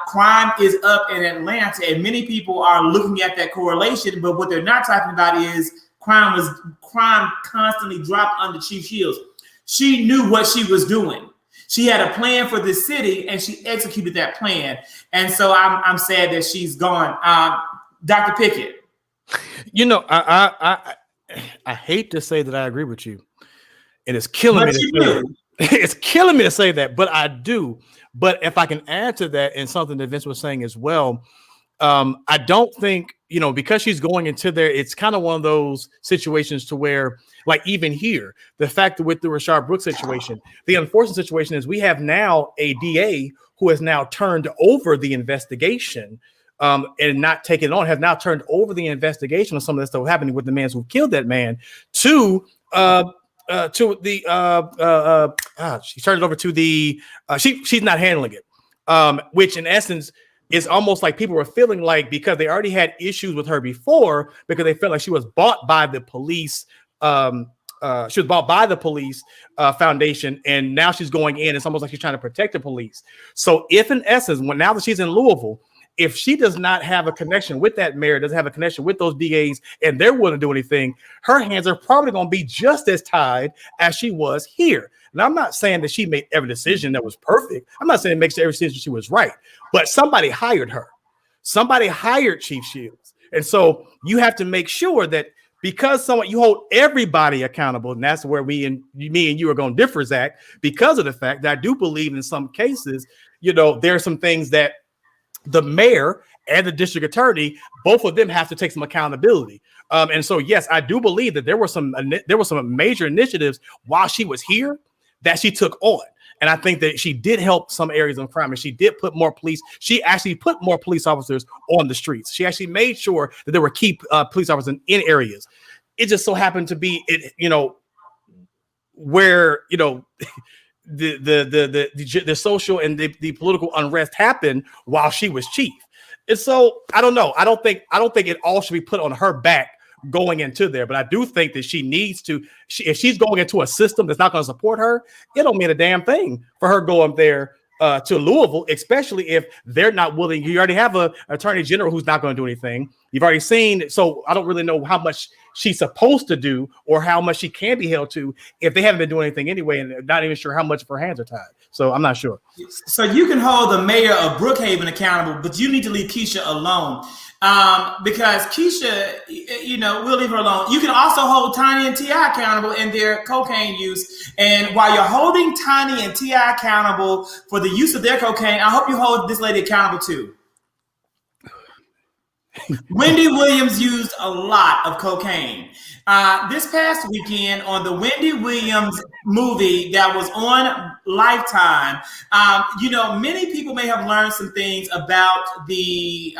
Crime is up in Atlanta, and many people are looking at that correlation, but what they're not talking about is crime constantly dropped under Chief Shields. She knew what she was doing. She had a plan for this city, and she executed that plan. And so I'm sad that she's gone. Dr. Pickett. I hate to say that I agree with you, and it's killing me. It's killing me to say that, but I do. But if I can add to that, and something that Vince was saying as well, I don't think because she's going into there, it's kind of one of those situations to where, like even here, the fact that with the Rayshard Brooks situation, the unfortunate situation is we have now a DA who has now turned over the investigation. And not taken it on, has now turned over the investigation of some of this stuff happening with the man who killed that man to the she turned it over to the she's not handling it, which in essence is almost like people were feeling like, because they already had issues with her before, because they felt like she was bought by the police. She was bought by the police foundation, and now she's going in. It's almost like she's trying to protect the police. So if in essence, now that she's in Louisville, if she does not have a connection with that mayor, doesn't have a connection with those DAs, and they're willing to do anything, her hands are probably going to be just as tied as she was here. And I'm not saying that she made every decision that was perfect. I'm not saying it makes every decision she was right, but somebody hired her. Somebody hired Chief Shields. And so you have to make sure that because you hold everybody accountable, and that's where me and you are going to differ, Zach, because of the fact that I do believe in some cases, there are some things that the mayor and the district attorney, both of them have to take some accountability. And so, yes, I do believe that there were some major initiatives while she was here that she took on. And I think that she did help some areas of crime, and she did put more police. She actually put more police officers on the streets. She actually made sure that there were key police officers in areas. It just so happened to be, where, the social and the political unrest happened while she was chief. And so I don't know. I don't think it all should be put on her back going into there, but I do think that she needs to, if she's going into a system that's not going to support her, it don't mean a damn thing for her going there to Louisville, especially if they're not willing. You already have an attorney general who's not going to do anything. You've already seen, so I don't really know how much she's supposed to do or how much she can be held to if they haven't been doing anything anyway, and not even sure how much of her hands are tied. So I'm not sure. So you can hold the mayor of Brookhaven accountable, but you need to leave Keisha alone. Because Keisha, we'll leave her alone. You can also hold Tiny and T.I. accountable in their cocaine use. And while you're holding Tiny and T.I. accountable for the use of their cocaine, I hope you hold this lady accountable too. Wendy Williams used a lot of cocaine. This past weekend on the Wendy Williams movie that was on Lifetime, many people may have learned some things about the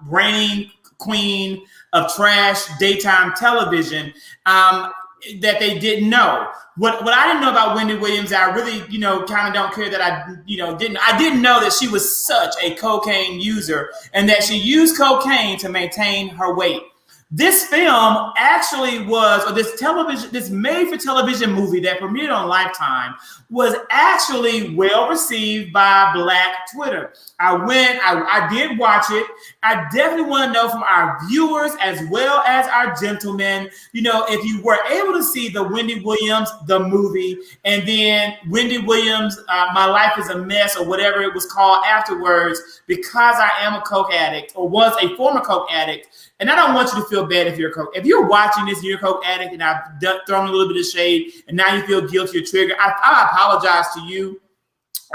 reigning queen of trash daytime television that they didn't know. What I didn't know about Wendy Williams, I really, kind of don't care that I didn't know that she was such a cocaine user and that she used cocaine to maintain her weight. This film actually was, or this made-for-television movie that premiered on Lifetime was actually well received by Black Twitter. I did watch it. I definitely want to know from our viewers as well as our gentlemen, if you were able to see the Wendy Williams, the movie, and then Wendy Williams, My Life is a Mess, or whatever it was called afterwards, because I am a coke addict, or was a former coke addict. And I don't want you to feel bad if you're a coke. If you're watching this and you're a coke addict and I've thrown a little bit of shade and now you feel guilty or triggered, I apologize to you,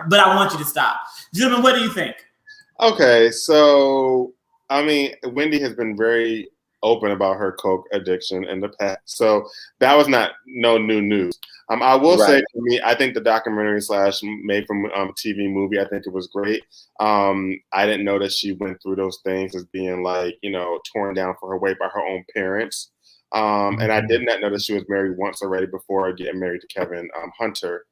but I want you to stop. Gentlemen, what do you think? Okay, so, Wendy has been very open about her coke addiction in the past. So that was no new news. I will say, for me, I think the documentary / made from TV movie, I think it was great. I didn't know that she went through those things as being torn down for her weight by her own parents. And I did not know that she was married once already before getting married to Kevin Hunter.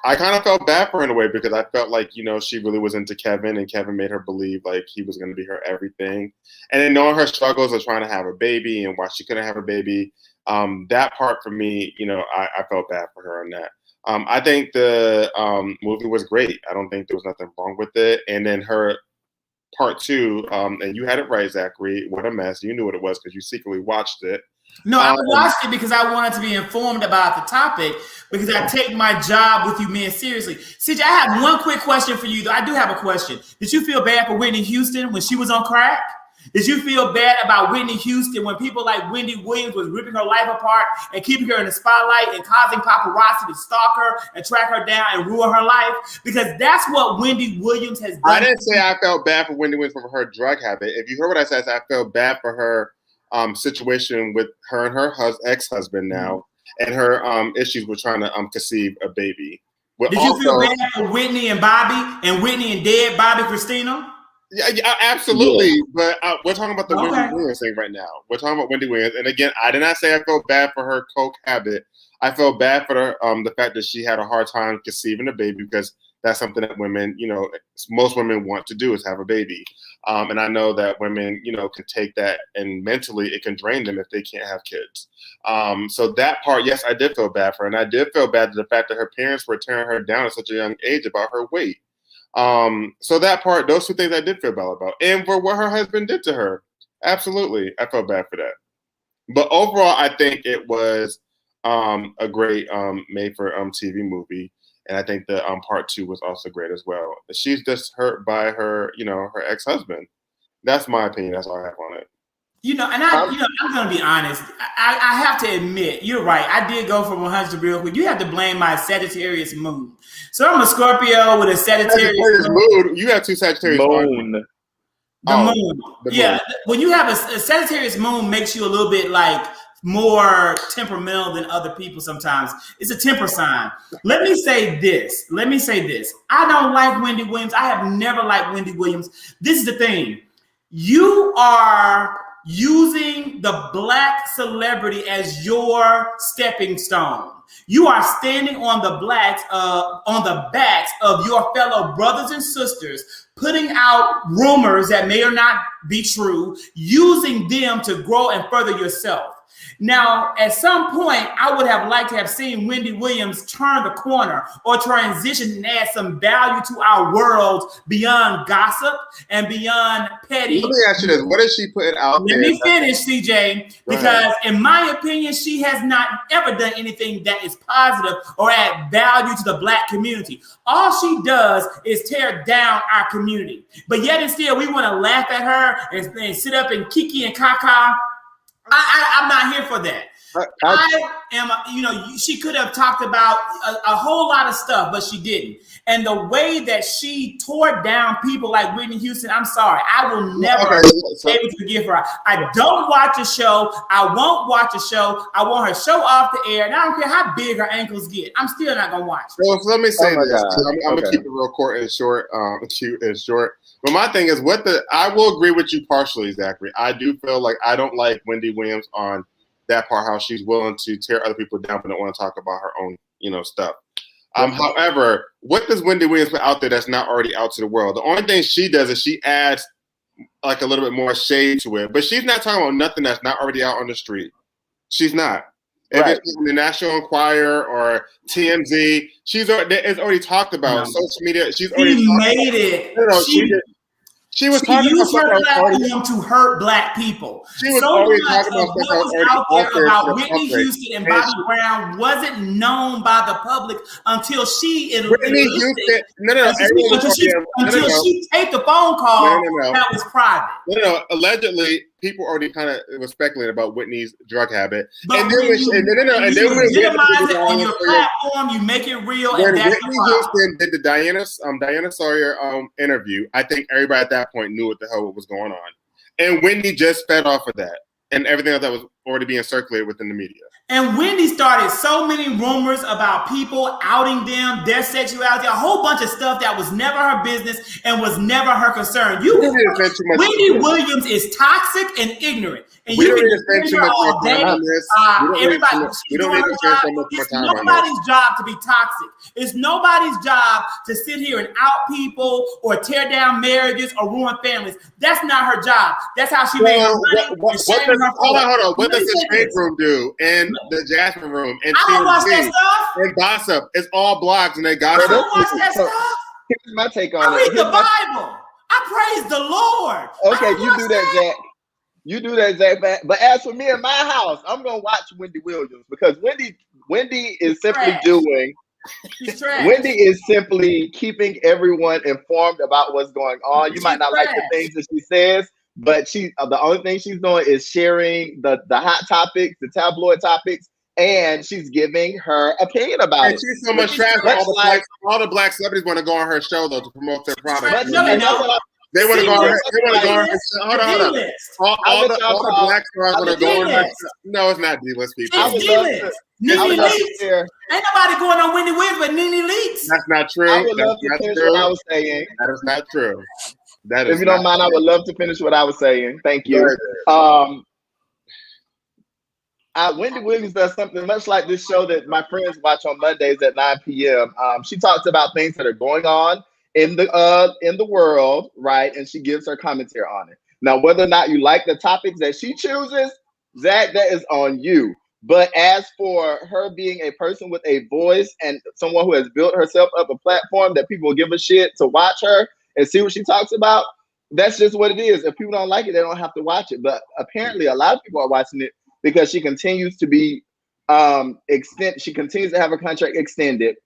I kind of felt bad for her in a way because I felt like, she really was into Kevin and Kevin made her believe like he was going to be her everything. And then knowing her struggles of trying to have a baby and why she couldn't have a baby, that part for me, I felt bad for her on that. I think the movie was great. I don't think there was nothing wrong with it. And then her part 2, and you had it right, Zachary, what a mess. You knew what it was because you secretly watched it. No, I watched it because I wanted to be informed about the topic because I take my job with you men seriously. CJ, I have one quick question for you, though. I do have a question. Did you feel bad for Whitney Houston when she was on crack? Did you feel bad about Whitney Houston when people like Wendy Williams was ripping her life apart and keeping her in the spotlight and causing paparazzi to stalk her and track her down and ruin her life? Because that's what Wendy Williams has done. I didn't say I felt bad for Wendy Williams for her drug habit. If you heard what I said, I felt bad for her situation with her and her ex-husband now, and her issues with trying to conceive a baby. But did you feel bad for Whitney and Bobby and Whitney and dead Bobby Christina? Yeah, absolutely. Yeah. But we're talking about the Wendy Williams thing right now. We're talking about Wendy Williams, and again, I did not say I felt bad for her coke habit. I felt bad for her, the fact that she had a hard time conceiving a baby because that's something that women, most women want to do is have a baby. And I know that women, can take that and mentally it can drain them if they can't have kids. So that part, yes, I did feel bad for her. And I did feel bad for the fact that her parents were tearing her down at such a young age about her weight. So that part, those 2 things I did feel bad about. And for what her husband did to her. Absolutely. I felt bad for that. But overall, I think it was a great made for TV movie. And I think the part 2 was also great as well. She's just hurt by her, her ex-husband. That's my opinion. That's all I have on it. I'm going to be honest. I have to admit, you're right. I did go from 100 real quick. You have to blame my Sagittarius moon. So I'm a Scorpio with a Sagittarius moon. You have 2 Sagittarius moon. The moon. Yeah. When you have a Sagittarius moon makes you a little bit like more temperamental than other people sometimes. It's a temper sign. Let me say this. I don't like Wendy Williams. I have never liked Wendy Williams. This is the thing. You are using the Black celebrity as your stepping stone. You are standing on the backs of your fellow brothers and sisters, putting out rumors that may or not be true, using them to grow and further yourself. Now, at some point, I would have liked to have seen Wendy Williams turn the corner or transition and add some value to our world beyond gossip and beyond petty. Let me ask you this. What is she putting out there? Let me finish, CJ, because in my opinion, she has not ever done anything that is positive or add value to the Black community. All she does is tear down our community. But yet and still, we want to laugh at her and sit up and kiki and caca. I'm not here for that. I am, she could have talked about a whole lot of stuff, but she didn't. And the way that she tore down people like Whitney Houston, I'm sorry. I will never be able to forgive her. I don't watch a show. I won't watch a show. I want her show off the air. And I don't care how big her ankles get. I'm still not going to watch. Well, so let me say this. I'm going to keep it real cute and short. But my thing is, I will agree with you partially, Zachary. I do feel like I don't like Wendy Williams on that part, how she's willing to tear other people down but don't want to talk about her own, stuff. However, what does Wendy Williams put out there that's not already out to the world? The only thing she does is she adds like a little bit more shade to it. But she's not talking about nothing that's not already out on the street. She's not. If it's in the National Enquirer or TMZ, it's already talked about. Social media. She's already made it. She was she talking used about her platform to hurt Black people. She was so already much talking about of stuff what was out there about Whitney public. Houston and Bobby Brown wasn't known by the public until she Whitney Houston. Until she taped the phone call that was private. No. Allegedly, people already kind of was speculating about Whitney's drug habit. But and then you legitimize it on your platform, you make it real. When and that's Whitney Houston did the Diana Sawyer interview, I think everybody at that point knew what the hell was going on. And Wendy just fed off of that and everything else that was already being circulated within the media. And Wendy started so many rumors about people outing them, their sexuality, a whole bunch of stuff that was never her business and was never her concern. Wendy Williams is toxic and ignorant. And we you don't need to spend too much time on this. We don't need to spend so much more time on this. It's nobody's job to be toxic. It's nobody's job to sit here and out people or tear down marriages or ruin families. That's not her job. That's how she made her money. Hold on. What does the Shade Room do? And the Jasmine Room and I don't watch that stuff. And gossip. It's all blogs and they gossip. I don't watch that stuff. Here's my take on it. I read the Bible. I praise the Lord. Okay, you do that, Jack. You do that, Zach. But as for me in my house, I'm gonna watch Wendy Williams because Wendy is simply doing. Wendy is simply keeping everyone informed about what's going on. You might not like the things that she says, but the only thing she's doing is sharing the hot topics, the tabloid topics, and she's giving her opinion about it. She's so much trash. All the Black celebrities want to go on her show though to promote their product. They want to go on her. Hold on. All the Black stars want to go on her. No, it's not D-list people. It's D-list. Nene Leakes. Ain't nobody going on Wendy Williams but Nene Leakes. That's not true. I would love to finish what I was saying. That is not true. If you don't mind, I would love to finish what I was saying. Thank you. Wendy Williams does something much like this show that my friends watch on Mondays at 9 p.m. She talks about things that are going on in the world, right? And she gives her commentary on it. Now, whether or not you like the topics that she chooses, Zach, that is on you. But as for her being a person with a voice and someone who has built herself up a platform that people will give a shit to watch her and see what she talks about, that's just what it is. If people don't like it, they don't have to watch it. But apparently a lot of people are watching it because she continues to be she continues to have her contract extended.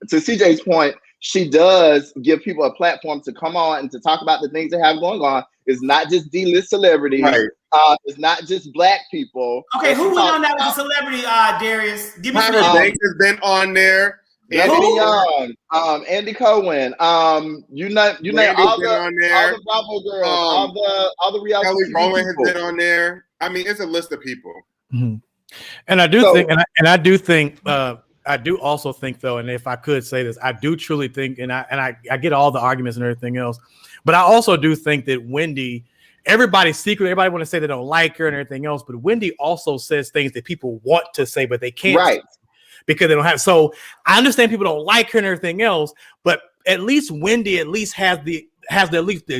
To CJ's point, she does give people a platform to come on and to talk about the things they have going on. It's not just D-list celebrities. Right. It's not just Black people. Okay, who went on that with a celebrity, Darius? Give me some. Tyra Banks has been on there. Anthony Young, Andy Cohen, you name all the Bravo girls, all the reality Kelly Rowland has been on there. I mean, it's a list of people. Mm-hmm. And I do think, and I do think, I do also think though, and if I could say this, I do truly think, and I get all the arguments and everything else, but I also do think that Wendy, everybody want to say they don't like her and everything else, but Wendy also says things that people want to say, but they can't. Right. Because they don't have. So I understand people don't like her and everything else, but at least Wendy has the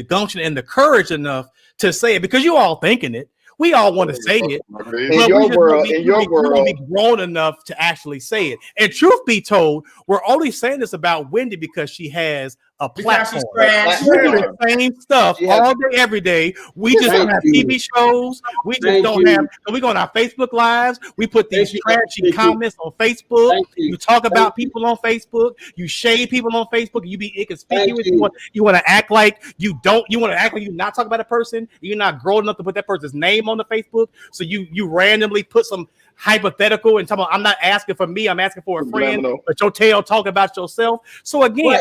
gumption and the courage enough to say it, because you all thinking it. We all want to say it, but we don't be grown enough to actually say it. And truth be told, we're only saying this about Wendy because she has a platform. We do the same stuff all day, every day. We just don't have TV shows. We just don't have. So we go on our Facebook lives. We put these trashy comments on Facebook. You talk about people on Facebook. You shade people on Facebook. You be inconspicuous. You want to act like you don't. You want to act like you're not talking about a person. You're not grown enough to put that person's name on the Facebook. So you randomly put some hypothetical and talking about, I'm not asking for me, I'm asking for a friend, but your tail talk about yourself. So again,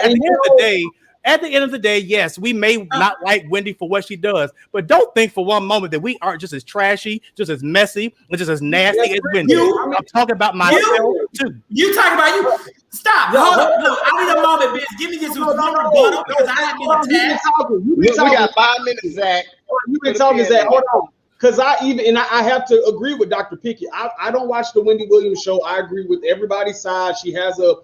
at the end of the day, yes, we may not like Wendy for what she does, but don't think for one moment that we aren't just as trashy, just as messy, and just as nasty as Wendy. I'm talking about myself too. You talking about you? Stop. Hold up. Look, I need a moment, bitch. Give me this rebuttal because I have been attacked. We got 5 minutes, Zach. You've been talking, Zach. Hold on. Because I have to agree with Dr. Pickett. I don't watch the Wendy Williams show. I agree with everybody's side. She has a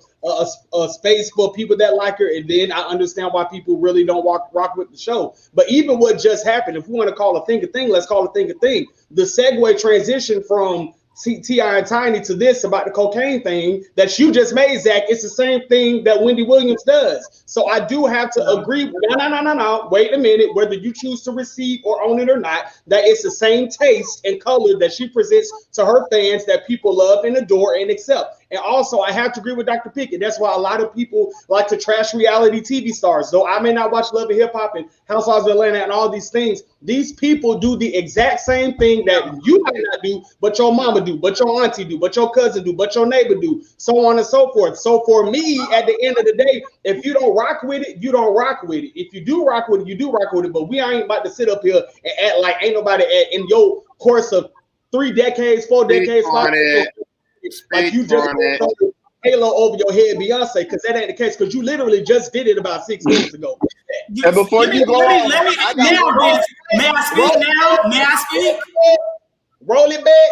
space for people that like her, and then I understand why people really don't rock with the show. But even what just happened, if we want to call a thing a thing, let's call a thing a thing. The segue transition from T.I. and Tiny to this about the cocaine thing that you just made, Zach, it's the same thing that Wendy Williams does. So I do have to agree. No. Wait a minute. Whether you choose to receive or own it or not, that it's the same taste and color that she presents to her fans that people love and adore and accept. And also, I have to agree with Dr. Pickett. That's why a lot of people like to trash reality TV stars. Though I may not watch Love and Hip Hop and Housewives of Atlanta and all these things, these people do the exact same thing that you might not do, but your mama do, but your auntie do, but your cousin do, but your neighbor do, so on and so forth. So for me, at the end of the day, if you don't rock with it, you don't rock with it. If you do rock with it, you do rock with it. But we ain't about to sit up here and act like ain't nobody in your course of 3 decades, 4 decades, 5 decades. Like you just throw halo over your head, Beyonce, because that ain't the case. Because you literally just did it about 6 minutes ago. And before you go, may I speak now? May I speak? Roll it back.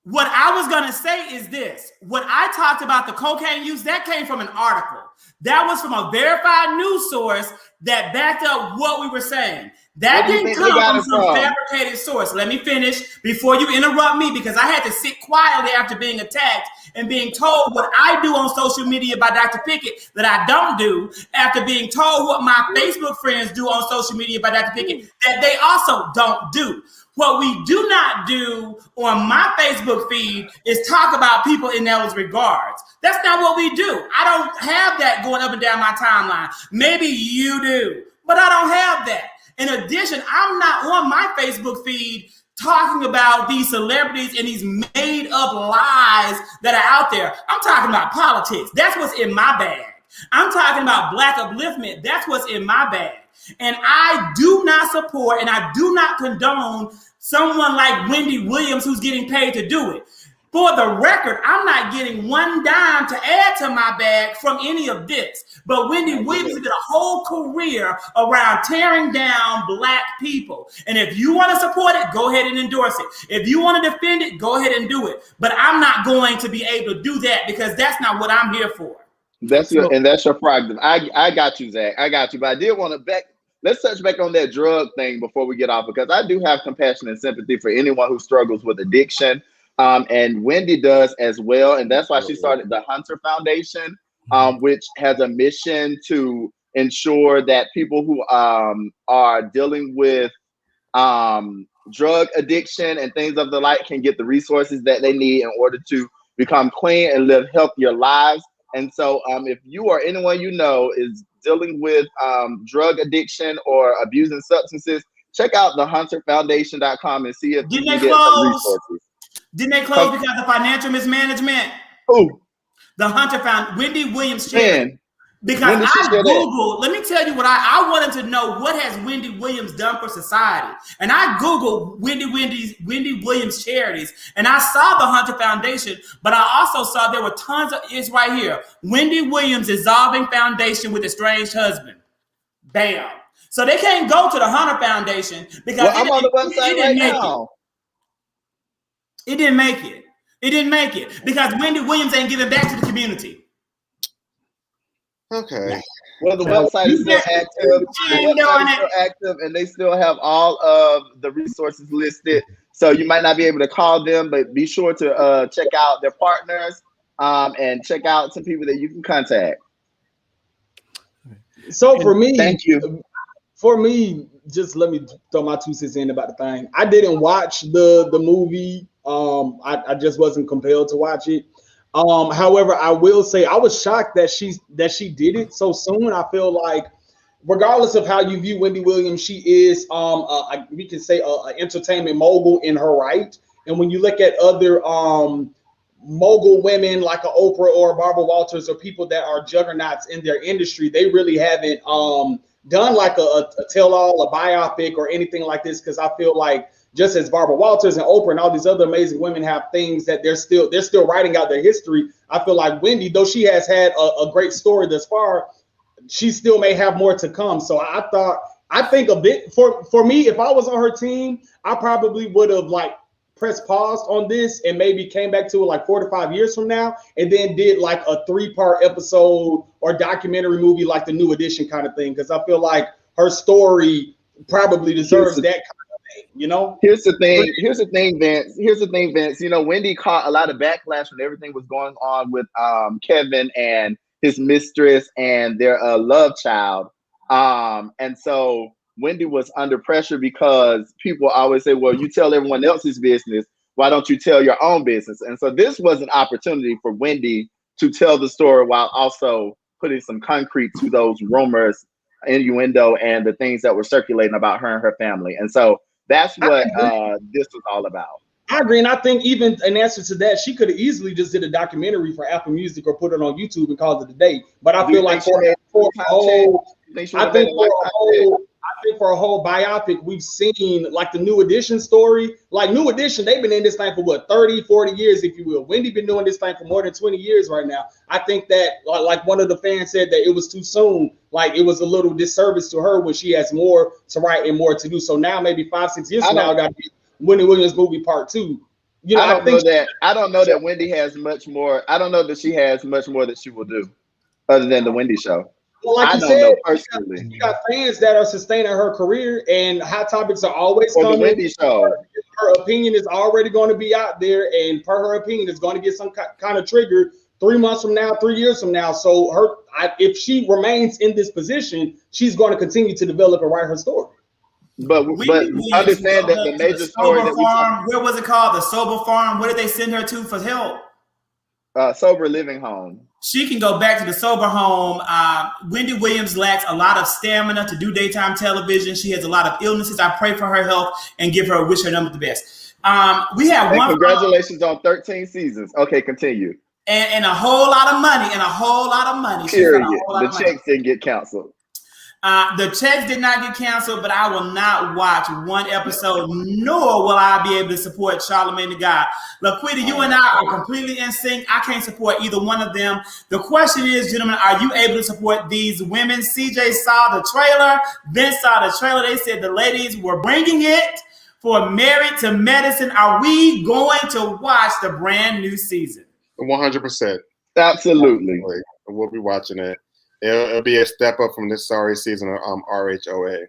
What I was gonna say is this: what I talked about the cocaine use, that came from an article. That was from a verified news source that backed up what we were saying. That didn't come from some fabricated source. Let me finish before you interrupt me, because I had to sit quietly after being attacked and being told what I do on social media by Dr. Pickett that I don't do, after being told what my Facebook friends do on social media by Dr. Pickett that they also don't do. What we do not do on my Facebook feed is talk about people in those regards. That's not what we do. I don't have that going up and down my timeline. Maybe you do, but I don't have that. In addition, I'm not on my Facebook feed talking about these celebrities and these made up lies that are out there. I'm talking about politics. That's what's in my bag. I'm talking about Black upliftment. That's what's in my bag. And I do not support and I do not condone someone like Wendy Williams who's getting paid to do it. For the record, I'm not getting one dime to add to my bag from any of this. But Wendy Williams did a whole career around tearing down Black people. And if you want to support it, go ahead and endorse it. If you want to defend it, go ahead and do it. But I'm not going to be able to do that because that's not what I'm here for. That's your prerogative. I got you, Zach. I got you. But I did want to let's touch back on that drug thing before we get off, because I do have compassion and sympathy for anyone who struggles with addiction. And Wendy does as well. And that's why she started the Hunter Foundation, which has a mission to ensure that people who are dealing with drug addiction and things of the like can get the resources that they need in order to become clean and live healthier lives. And so if you or anyone you know is dealing with drug addiction or abusing substances, check out thehunterfoundation.com and see if you can get some resources. Didn't they close because of financial mismanagement? Who? The Hunter found Wendy Williams charity. Because I Googled, let me tell you what I wanted to know, what has Wendy Williams done for society? And I Googled Wendy Williams charities, and I saw the Hunter Foundation, but I also saw there were tons of, it's right here, Wendy Williams Dissolving Foundation with Estranged Husband. Bam. So they can't go to the Hunter Foundation because I'm on the website right now. It didn't make it. It didn't make it because Wendy Williams ain't giving back to the community. Okay. Well, the website is still active. And they still have all of the resources listed. So you might not be able to call them, but be sure to check out their partners and check out some people that you can contact. So for me, thank you. For me, just let me throw my 2 cents in about the thing. I didn't watch the movie. I just wasn't compelled to watch it. However, I will say I was shocked that she did it so soon. I feel like, regardless of how you view Wendy Williams, she is we can say an entertainment mogul in her right. And when you look at other mogul women like a Oprah or a Barbara Walters or people that are juggernauts in their industry, they really haven't done like a tell-all, a biopic or anything like this, because I feel like just as Barbara Walters and Oprah and all these other amazing women have things that they're still writing out their history, I feel like Wendy, though she has had a great story thus far, she still may have more to come. So I thought I think a bit for me, if I was on her team, I probably would have like pressed pause on this and maybe came back to it like 4 to 5 years from now, and then did like a 3-part episode or documentary movie like the New Edition kind of thing, because I feel like her story probably deserves that kind of thing, you know? Here's the thing, Vince. You know, Wendy caught a lot of backlash when everything was going on with Kevin and his mistress and their love child. And so Wendy was under pressure because people always say, well, you tell everyone else's business, why don't you tell your own business? And so this was an opportunity for Wendy to tell the story while also putting some concrete to those rumors, innuendo, and the things that were circulating about her and her family. And so that's what this was all about. I agree, and I think even in answer to that, she could have easily just did a documentary for Apple Music or put it on YouTube and called it a day. But I feel like for a whole biopic, we've seen like the New Edition story. Like New Edition, they've been in this thing for what, 30, 40 years, if you will. Wendy been doing this thing for more than 20 years right now. I think that like one of the fans said that it was too soon. Like it was a little disservice to her when she has more to write and more to do. So now maybe 5, 6 years from now, got to be Wendy Williams movie part 2. You know, I don't know that Wendy has much more. I don't know that she has much more that she will do other than the Wendy show. Well, like you said, personally, you got fans that are sustaining her career, and hot topics are always coming. The Wendy show. Her opinion is already going to be out there, and per her opinion, is going to get some kind of trigger 3 months from now, 3 years from now. So if she remains in this position, she's going to continue to develop and write her story. But understand that the major story that where was it called? The Sober Farm. Where did they send her to for help? Sober Living Home. She can go back to the sober home. Wendy Williams lacks a lot of stamina to do daytime television. She has a lot of illnesses. I pray for her health and wish her nothing but the best. We have one. Congratulations on 13 seasons. Okay, continue. And a whole lot of money. Period. The checks didn't get canceled. The checks did not get canceled, but I will not watch one episode, nor will I be able to support Charlamagne the God. Laquita, you and I are completely in sync. I can't support either one of them. The question is, gentlemen, are you able to support these women? CJ saw the trailer. Vince saw the trailer. They said the ladies were bringing it for Married to Medicine. Are we going to watch the brand new season? 100%. Absolutely. We'll be watching it. It'll be a step up from this sorry season of RHOA.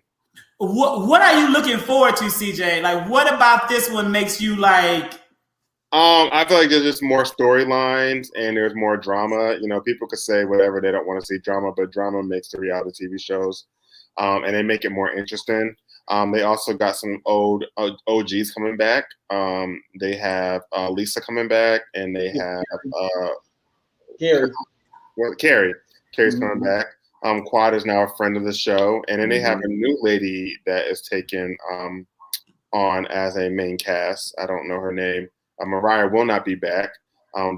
What are you looking forward to, CJ? Like, what about this one makes you like? I feel like there's just more storylines and there's more drama. You know, people could say whatever, they don't want to see drama, but drama makes the reality TV shows, and they make it more interesting. They also got some old OGs coming back. They have Lisa coming back, and they have Carrie. Carrie's coming back. Quad is now a friend of the show. And then they have a new lady that is taken on as a main cast. I don't know her name. Mariah will not be back.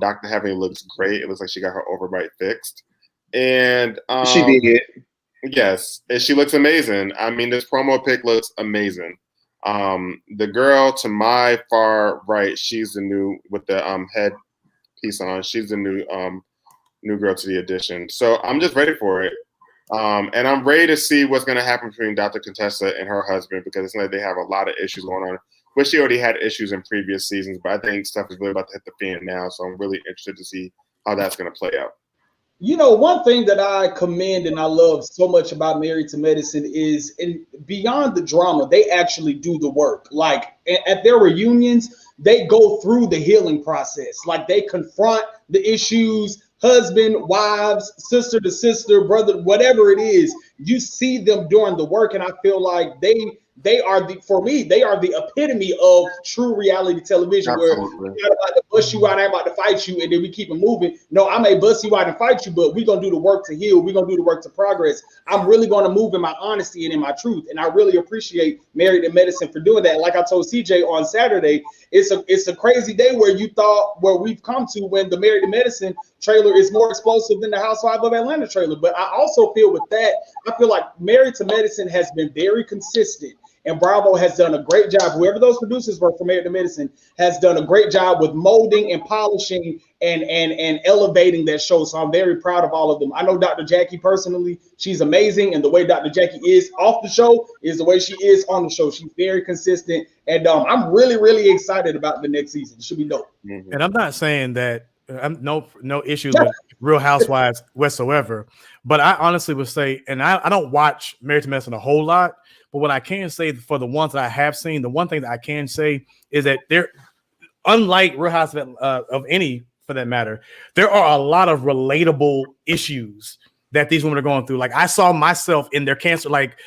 Dr. Heavenly looks great. It looks like she got her overbite fixed. And she did. Yes. And she looks amazing. I mean, this promo pic looks amazing. The girl to my far right, she's the new with the head piece on. She's the new girl to the edition. So I'm just ready for it. And I'm ready to see what's going to happen between Dr. Contessa and her husband, because it's like they have a lot of issues going on, which she already had issues in previous seasons, but I think stuff is really about to hit the fan now. So I'm really interested to see how that's going to play out. You know, one thing that I commend and I love so much about Married to Medicine is, and beyond the drama, they actually do the work. Like at their reunions, they go through the healing process. Like they confront the issues, husband, wives, sister to sister, brother, whatever it is, you see them doing the work. And I feel like they are the epitome of true reality television. Absolutely. Where we're not about to bust you out, I'm about to fight you, and then we keep it moving. No, I may bust you out and fight you, but we're gonna do the work to heal. We're gonna do the work to progress. I'm really gonna move in my honesty and in my truth. And I really appreciate Married to Medicine for doing that. Like I told CJ on Saturday, it's a crazy day where we've come to when the Married to Medicine trailer is more explosive than the Housewives of Atlanta trailer. But I also feel with that, I feel like Married to Medicine has been very consistent And Bravo has done a great job. Whoever those producers were from Married to Medicine has done a great job with molding and polishing and elevating that show. So I'm very proud of all of them. I know Dr. Jackie personally. She's amazing. And the way Dr. Jackie is off the show is the way she is on the show. She's very consistent. And I'm really, really excited about the next season. It should be dope. Mm-hmm. And I'm not saying that I'm no issues with Real Housewives whatsoever. But I honestly would say, and I don't watch Married to Medicine a whole lot, but what I can say for the ones that I have seen, the one thing that I can say is that they're unlike Real Housewives of any, for that matter, there are a lot of relatable issues that these women are going through. Like I saw myself in their cancer, like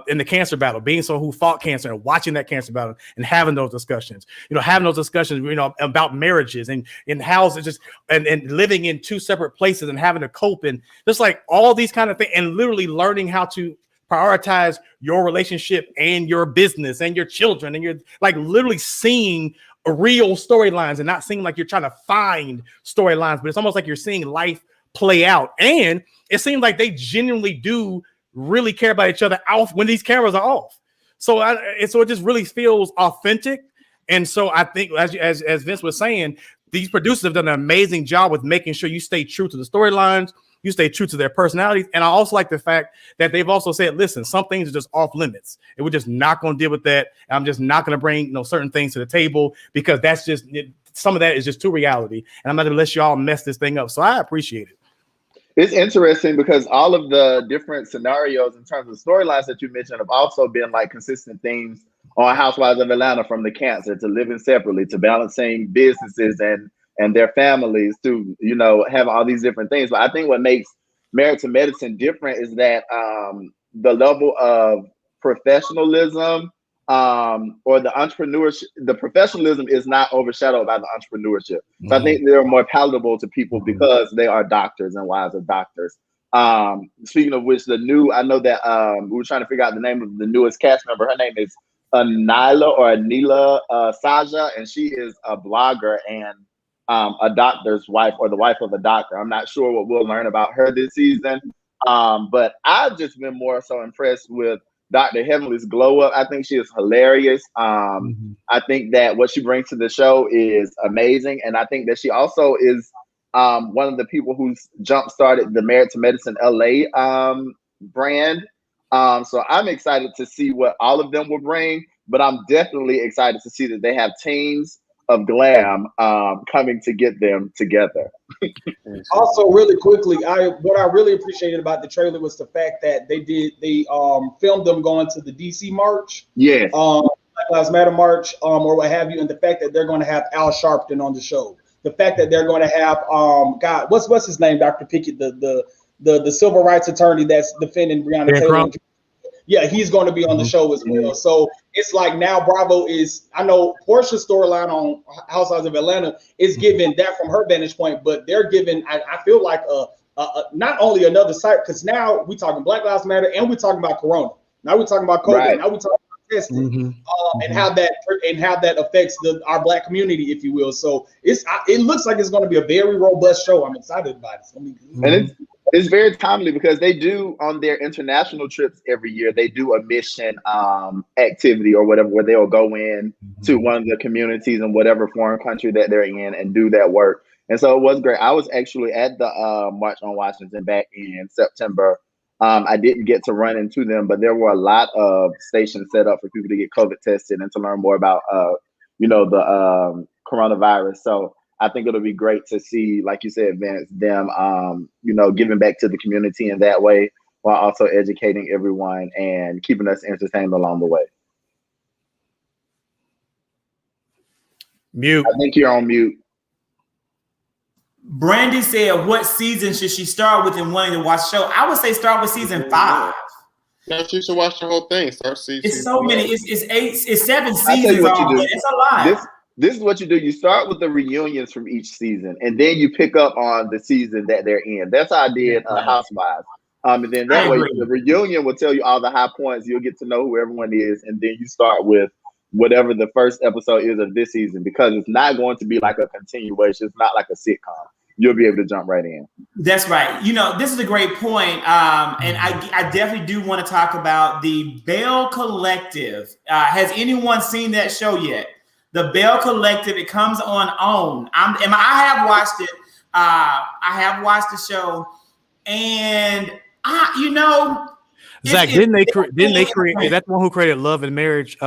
in the cancer battle, being someone who fought cancer and watching that cancer battle and having those discussions, having those discussions, about marriages and houses, just and living in two separate places and having to cope and just like all these kind of things, and literally learning how to prioritize your relationship and your business and your children, and you're like literally seeing real storylines and not seeing like you're trying to find storylines, but it's almost like you're seeing life play out. And it seems like they genuinely do really care about each other off when these cameras are off. So so it just really feels authentic. And so I think as Vince was saying, these producers have done an amazing job with making sure you stay true to the storylines, you stay true to their personalities. And I also like the fact that they've also said, listen, some things are just off limits. And we're just not going to deal with that. I'm just not going to bring certain things to the table because that's just some of that is just too reality. And I'm not going to let you all mess this thing up. So I appreciate it. It's interesting because all of the different scenarios in terms of storylines that you mentioned have also been like consistent themes on Housewives of Atlanta, from the cancer to living separately to balancing businesses and their families to, have all these different things. But I think what makes Married to Medicine different is that the level of professionalism or the entrepreneurship, the professionalism is not overshadowed by the entrepreneurship. So I think they're more palatable to people because they are doctors and wives of doctors. Speaking of which, I know that we were trying to figure out the name of the newest cast member. Her name is Anila Saja, and she is a blogger and a doctor's wife, or the wife of a doctor. I'm not sure what we'll learn about her this season, but I've just been more so impressed with Dr. Heavenly's glow up. I think she is hilarious. I think that what she brings to the show is amazing. And I think that she also is one of the people who's jump started the Married to Medicine LA brand. So I'm excited to see what all of them will bring, but I'm definitely excited to see that they have teams of glam coming to get them together. Also, really quickly, what I really appreciated about the trailer was the fact that they filmed them going to the DC march, yes, Black Lives Matter march, or what have you, and the fact that they're going to have Al Sharpton on the show, the fact that they're going to have God, what's his name, Dr. Pickett, the civil rights attorney that's defending Breonna Taylor. Yeah, he's going to be on the show as well. So it's like now Bravo is, I know Portia's storyline on Housewives of Atlanta is giving that from her vantage point, but they're giving, I feel like not only another site, because now we're talking Black Lives Matter and we're talking about Corona. Now we're talking about COVID. Right. Now we're talking about testing and how that affects our Black community, if you will. So it looks like it's going to be a very robust show. I'm excited about it. And it's very timely because they do, on their international trips every year, they do a mission activity or whatever, where they'll go in to one of the communities in whatever foreign country that they're in and do that work. And so it was great. I was actually at the March on Washington back in September. I didn't get to run into them, but there were a lot of stations set up for people to get COVID tested and to learn more about, the coronavirus. So I think it'll be great to see, like you said, Vince, them, giving back to the community in that way, while also educating everyone and keeping us entertained along the way. Mute. I think you're on mute. Brandy said, what season should she start with and wanting to watch the show? I would say start with season 5. No, she should watch the whole thing. Start season. It's so many. It's 7 seasons on, but it's a lot. This is what you do. You start with the reunions from each season, and then you pick up on the season that they're in. That's how I did Housewives. And then that way, the reunion will tell you all the high points. You'll get to know who everyone is, and then you start with whatever the first episode is of this season, because it's not going to be like a continuation. It's not like a sitcom. you'll be able to jump right in. That's right. You know, this is a great point. And I definitely do want to talk about the Bell Collective. Has anyone seen that show yet? The Bell Collective, it comes on OWN. I have watched it. I have watched the show. And Zach, didn't they create? Is that the one who created Love and Marriage?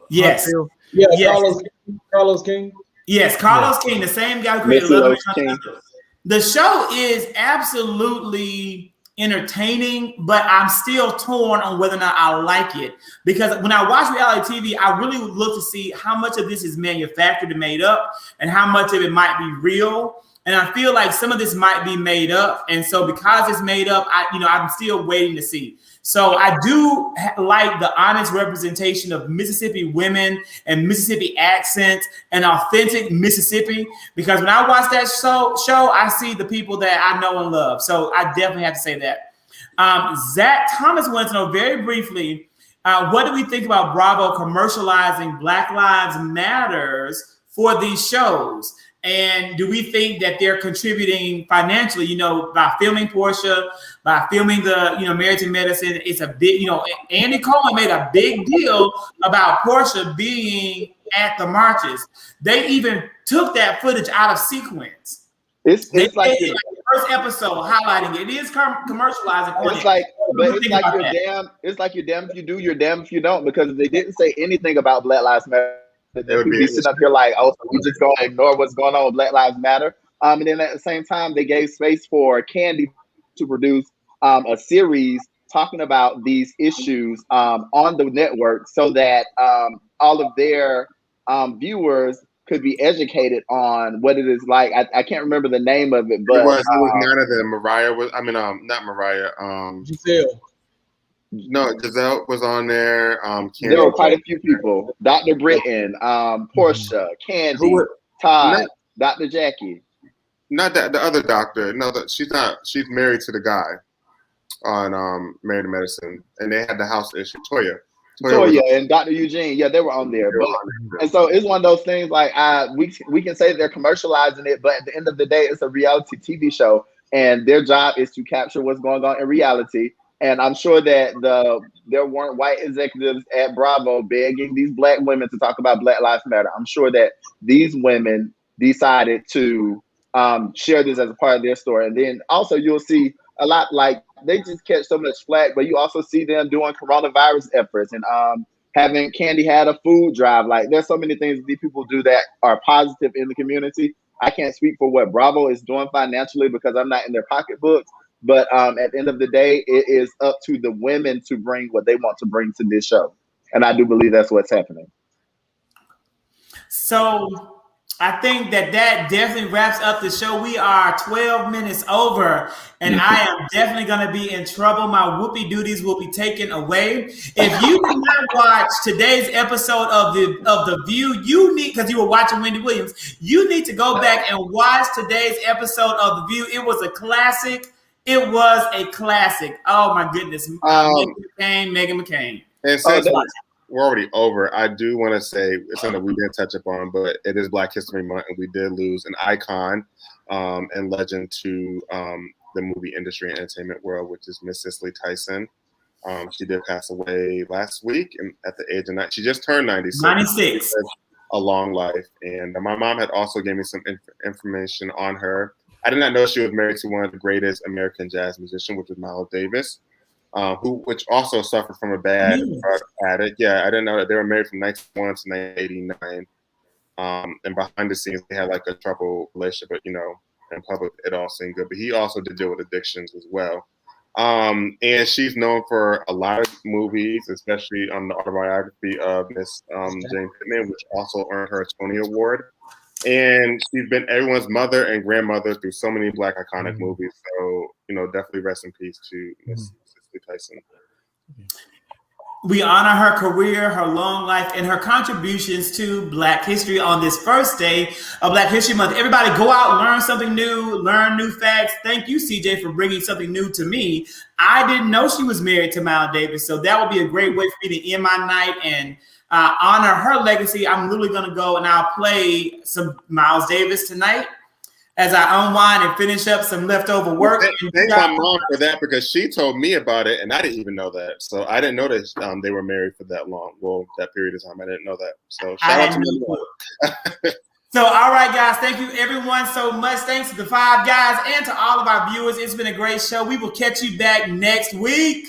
Yes. Yeah, Yes. Carlos King. Yes, Carlos King, the same guy who created Love and Marriage. The show is absolutely entertaining, but I'm still torn on whether or not I like it. Because when I watch reality TV, I really would look to see how much of this is manufactured and made up and how much of it might be real. And I feel like some of this might be made up. And so because it's made up, I'm still waiting to see. So I do like the honest representation of Mississippi women and Mississippi accents and authentic Mississippi. Because when I watch that show, I see the people that I know and love. So I definitely have to say that. Zach Thomas wants to know very briefly, what do we think about Bravo commercializing Black Lives Matters for these shows? And do we think that they're contributing financially, by filming Portia, by filming the, Married to Medicine? It's a big, Andy Cohen made a big deal about Portia being at the marches. They even took that footage out of sequence. It's like the first episode highlighting it. It is commercializing. It's like you're damned if you do, you're damned if you don't, because they didn't say anything about Black Lives Matter. They would be sitting up here like, oh, so we just gonna ignore what's going on with Black Lives Matter. And then at the same time, they gave space for Candy to produce a series talking about these issues on the network, so that all of their viewers could be educated on what it is like. I can't remember the name of it, but it was none of them. Mariah was. Not Mariah. Giselle. No, Giselle was on there. There were quite a few people. Dr. Britton, Portia, Candy, Todd, Dr. Jackie. Not that the other doctor. No, she's not. She's married to the guy on Married to Medicine, and they had the house issue. Toya and Dr. Eugene. Yeah, they were on there. And so it's one of those things like we can say they're commercializing it, but at the end of the day, it's a reality TV show, and their job is to capture what's going on in reality. And I'm sure that there weren't white executives at Bravo begging these Black women to talk about Black Lives Matter. I'm sure that these women decided to share this as a part of their story. And then also you'll see a lot, like they just catch so much flack, but you also see them doing coronavirus efforts and having Candy had a food drive. Like there's so many things these people do that are positive in the community. I can't speak for what Bravo is doing financially because I'm not in their pocketbooks. But at the end of the day, it is up to the women to bring what they want to bring to this show. And I do believe that's what's happening. So I think that definitely wraps up the show. We are 12 minutes over, and I am definitely going to be in trouble. My whoopee duties will be taken away. If you did not watch today's episode of the View, you need, because you were watching Wendy Williams, you need to go back and watch today's episode of the View. It was a classic. It was a classic. Oh my goodness. Megan McCain. And since we're already over, I do want to say it's something we didn't touch upon, but it is Black History Month, and we did lose an icon and legend to the movie industry and entertainment world, which is Miss Cicely Tyson. She did pass away last week at the age of 9. She just turned 96. 96. A long life. And my mom had also gave me some information on her. I did not know she was married to one of the greatest American jazz musicians, which was Miles Davis, which also suffered from a bad drug addict. Yeah, I didn't know that they were married from 1991 to 1989. And behind the scenes, they had like a troubled relationship, but in public, it all seemed good. But he also did deal with addictions as well. And she's known for a lot of movies, especially on the autobiography of Miss Jane Pittman, which also earned her a Tony Award. And she's been everyone's mother and grandmother through so many Black iconic movies. So, definitely rest in peace to Miss Cicely Tyson. We honor her career, her long life, and her contributions to Black history on this first day of Black History Month. Everybody go out, learn something new, learn new facts. Thank you, CJ, for bringing something new to me. I didn't know she was married to Miles Davis, so that would be a great way for me to end my night and honor her legacy. I'm literally going to go and I'll play some Miles Davis tonight. as I unwind and finish up some leftover work. Thank my mom for that, because she told me about it and I didn't even know that. So I didn't know that they were married for that long. Well, that period of time, I didn't know that. So shout out to me. So, all right, guys, thank you everyone so much. Thanks to the 5 guys and to all of our viewers. It's been a great show. We will catch you back next week.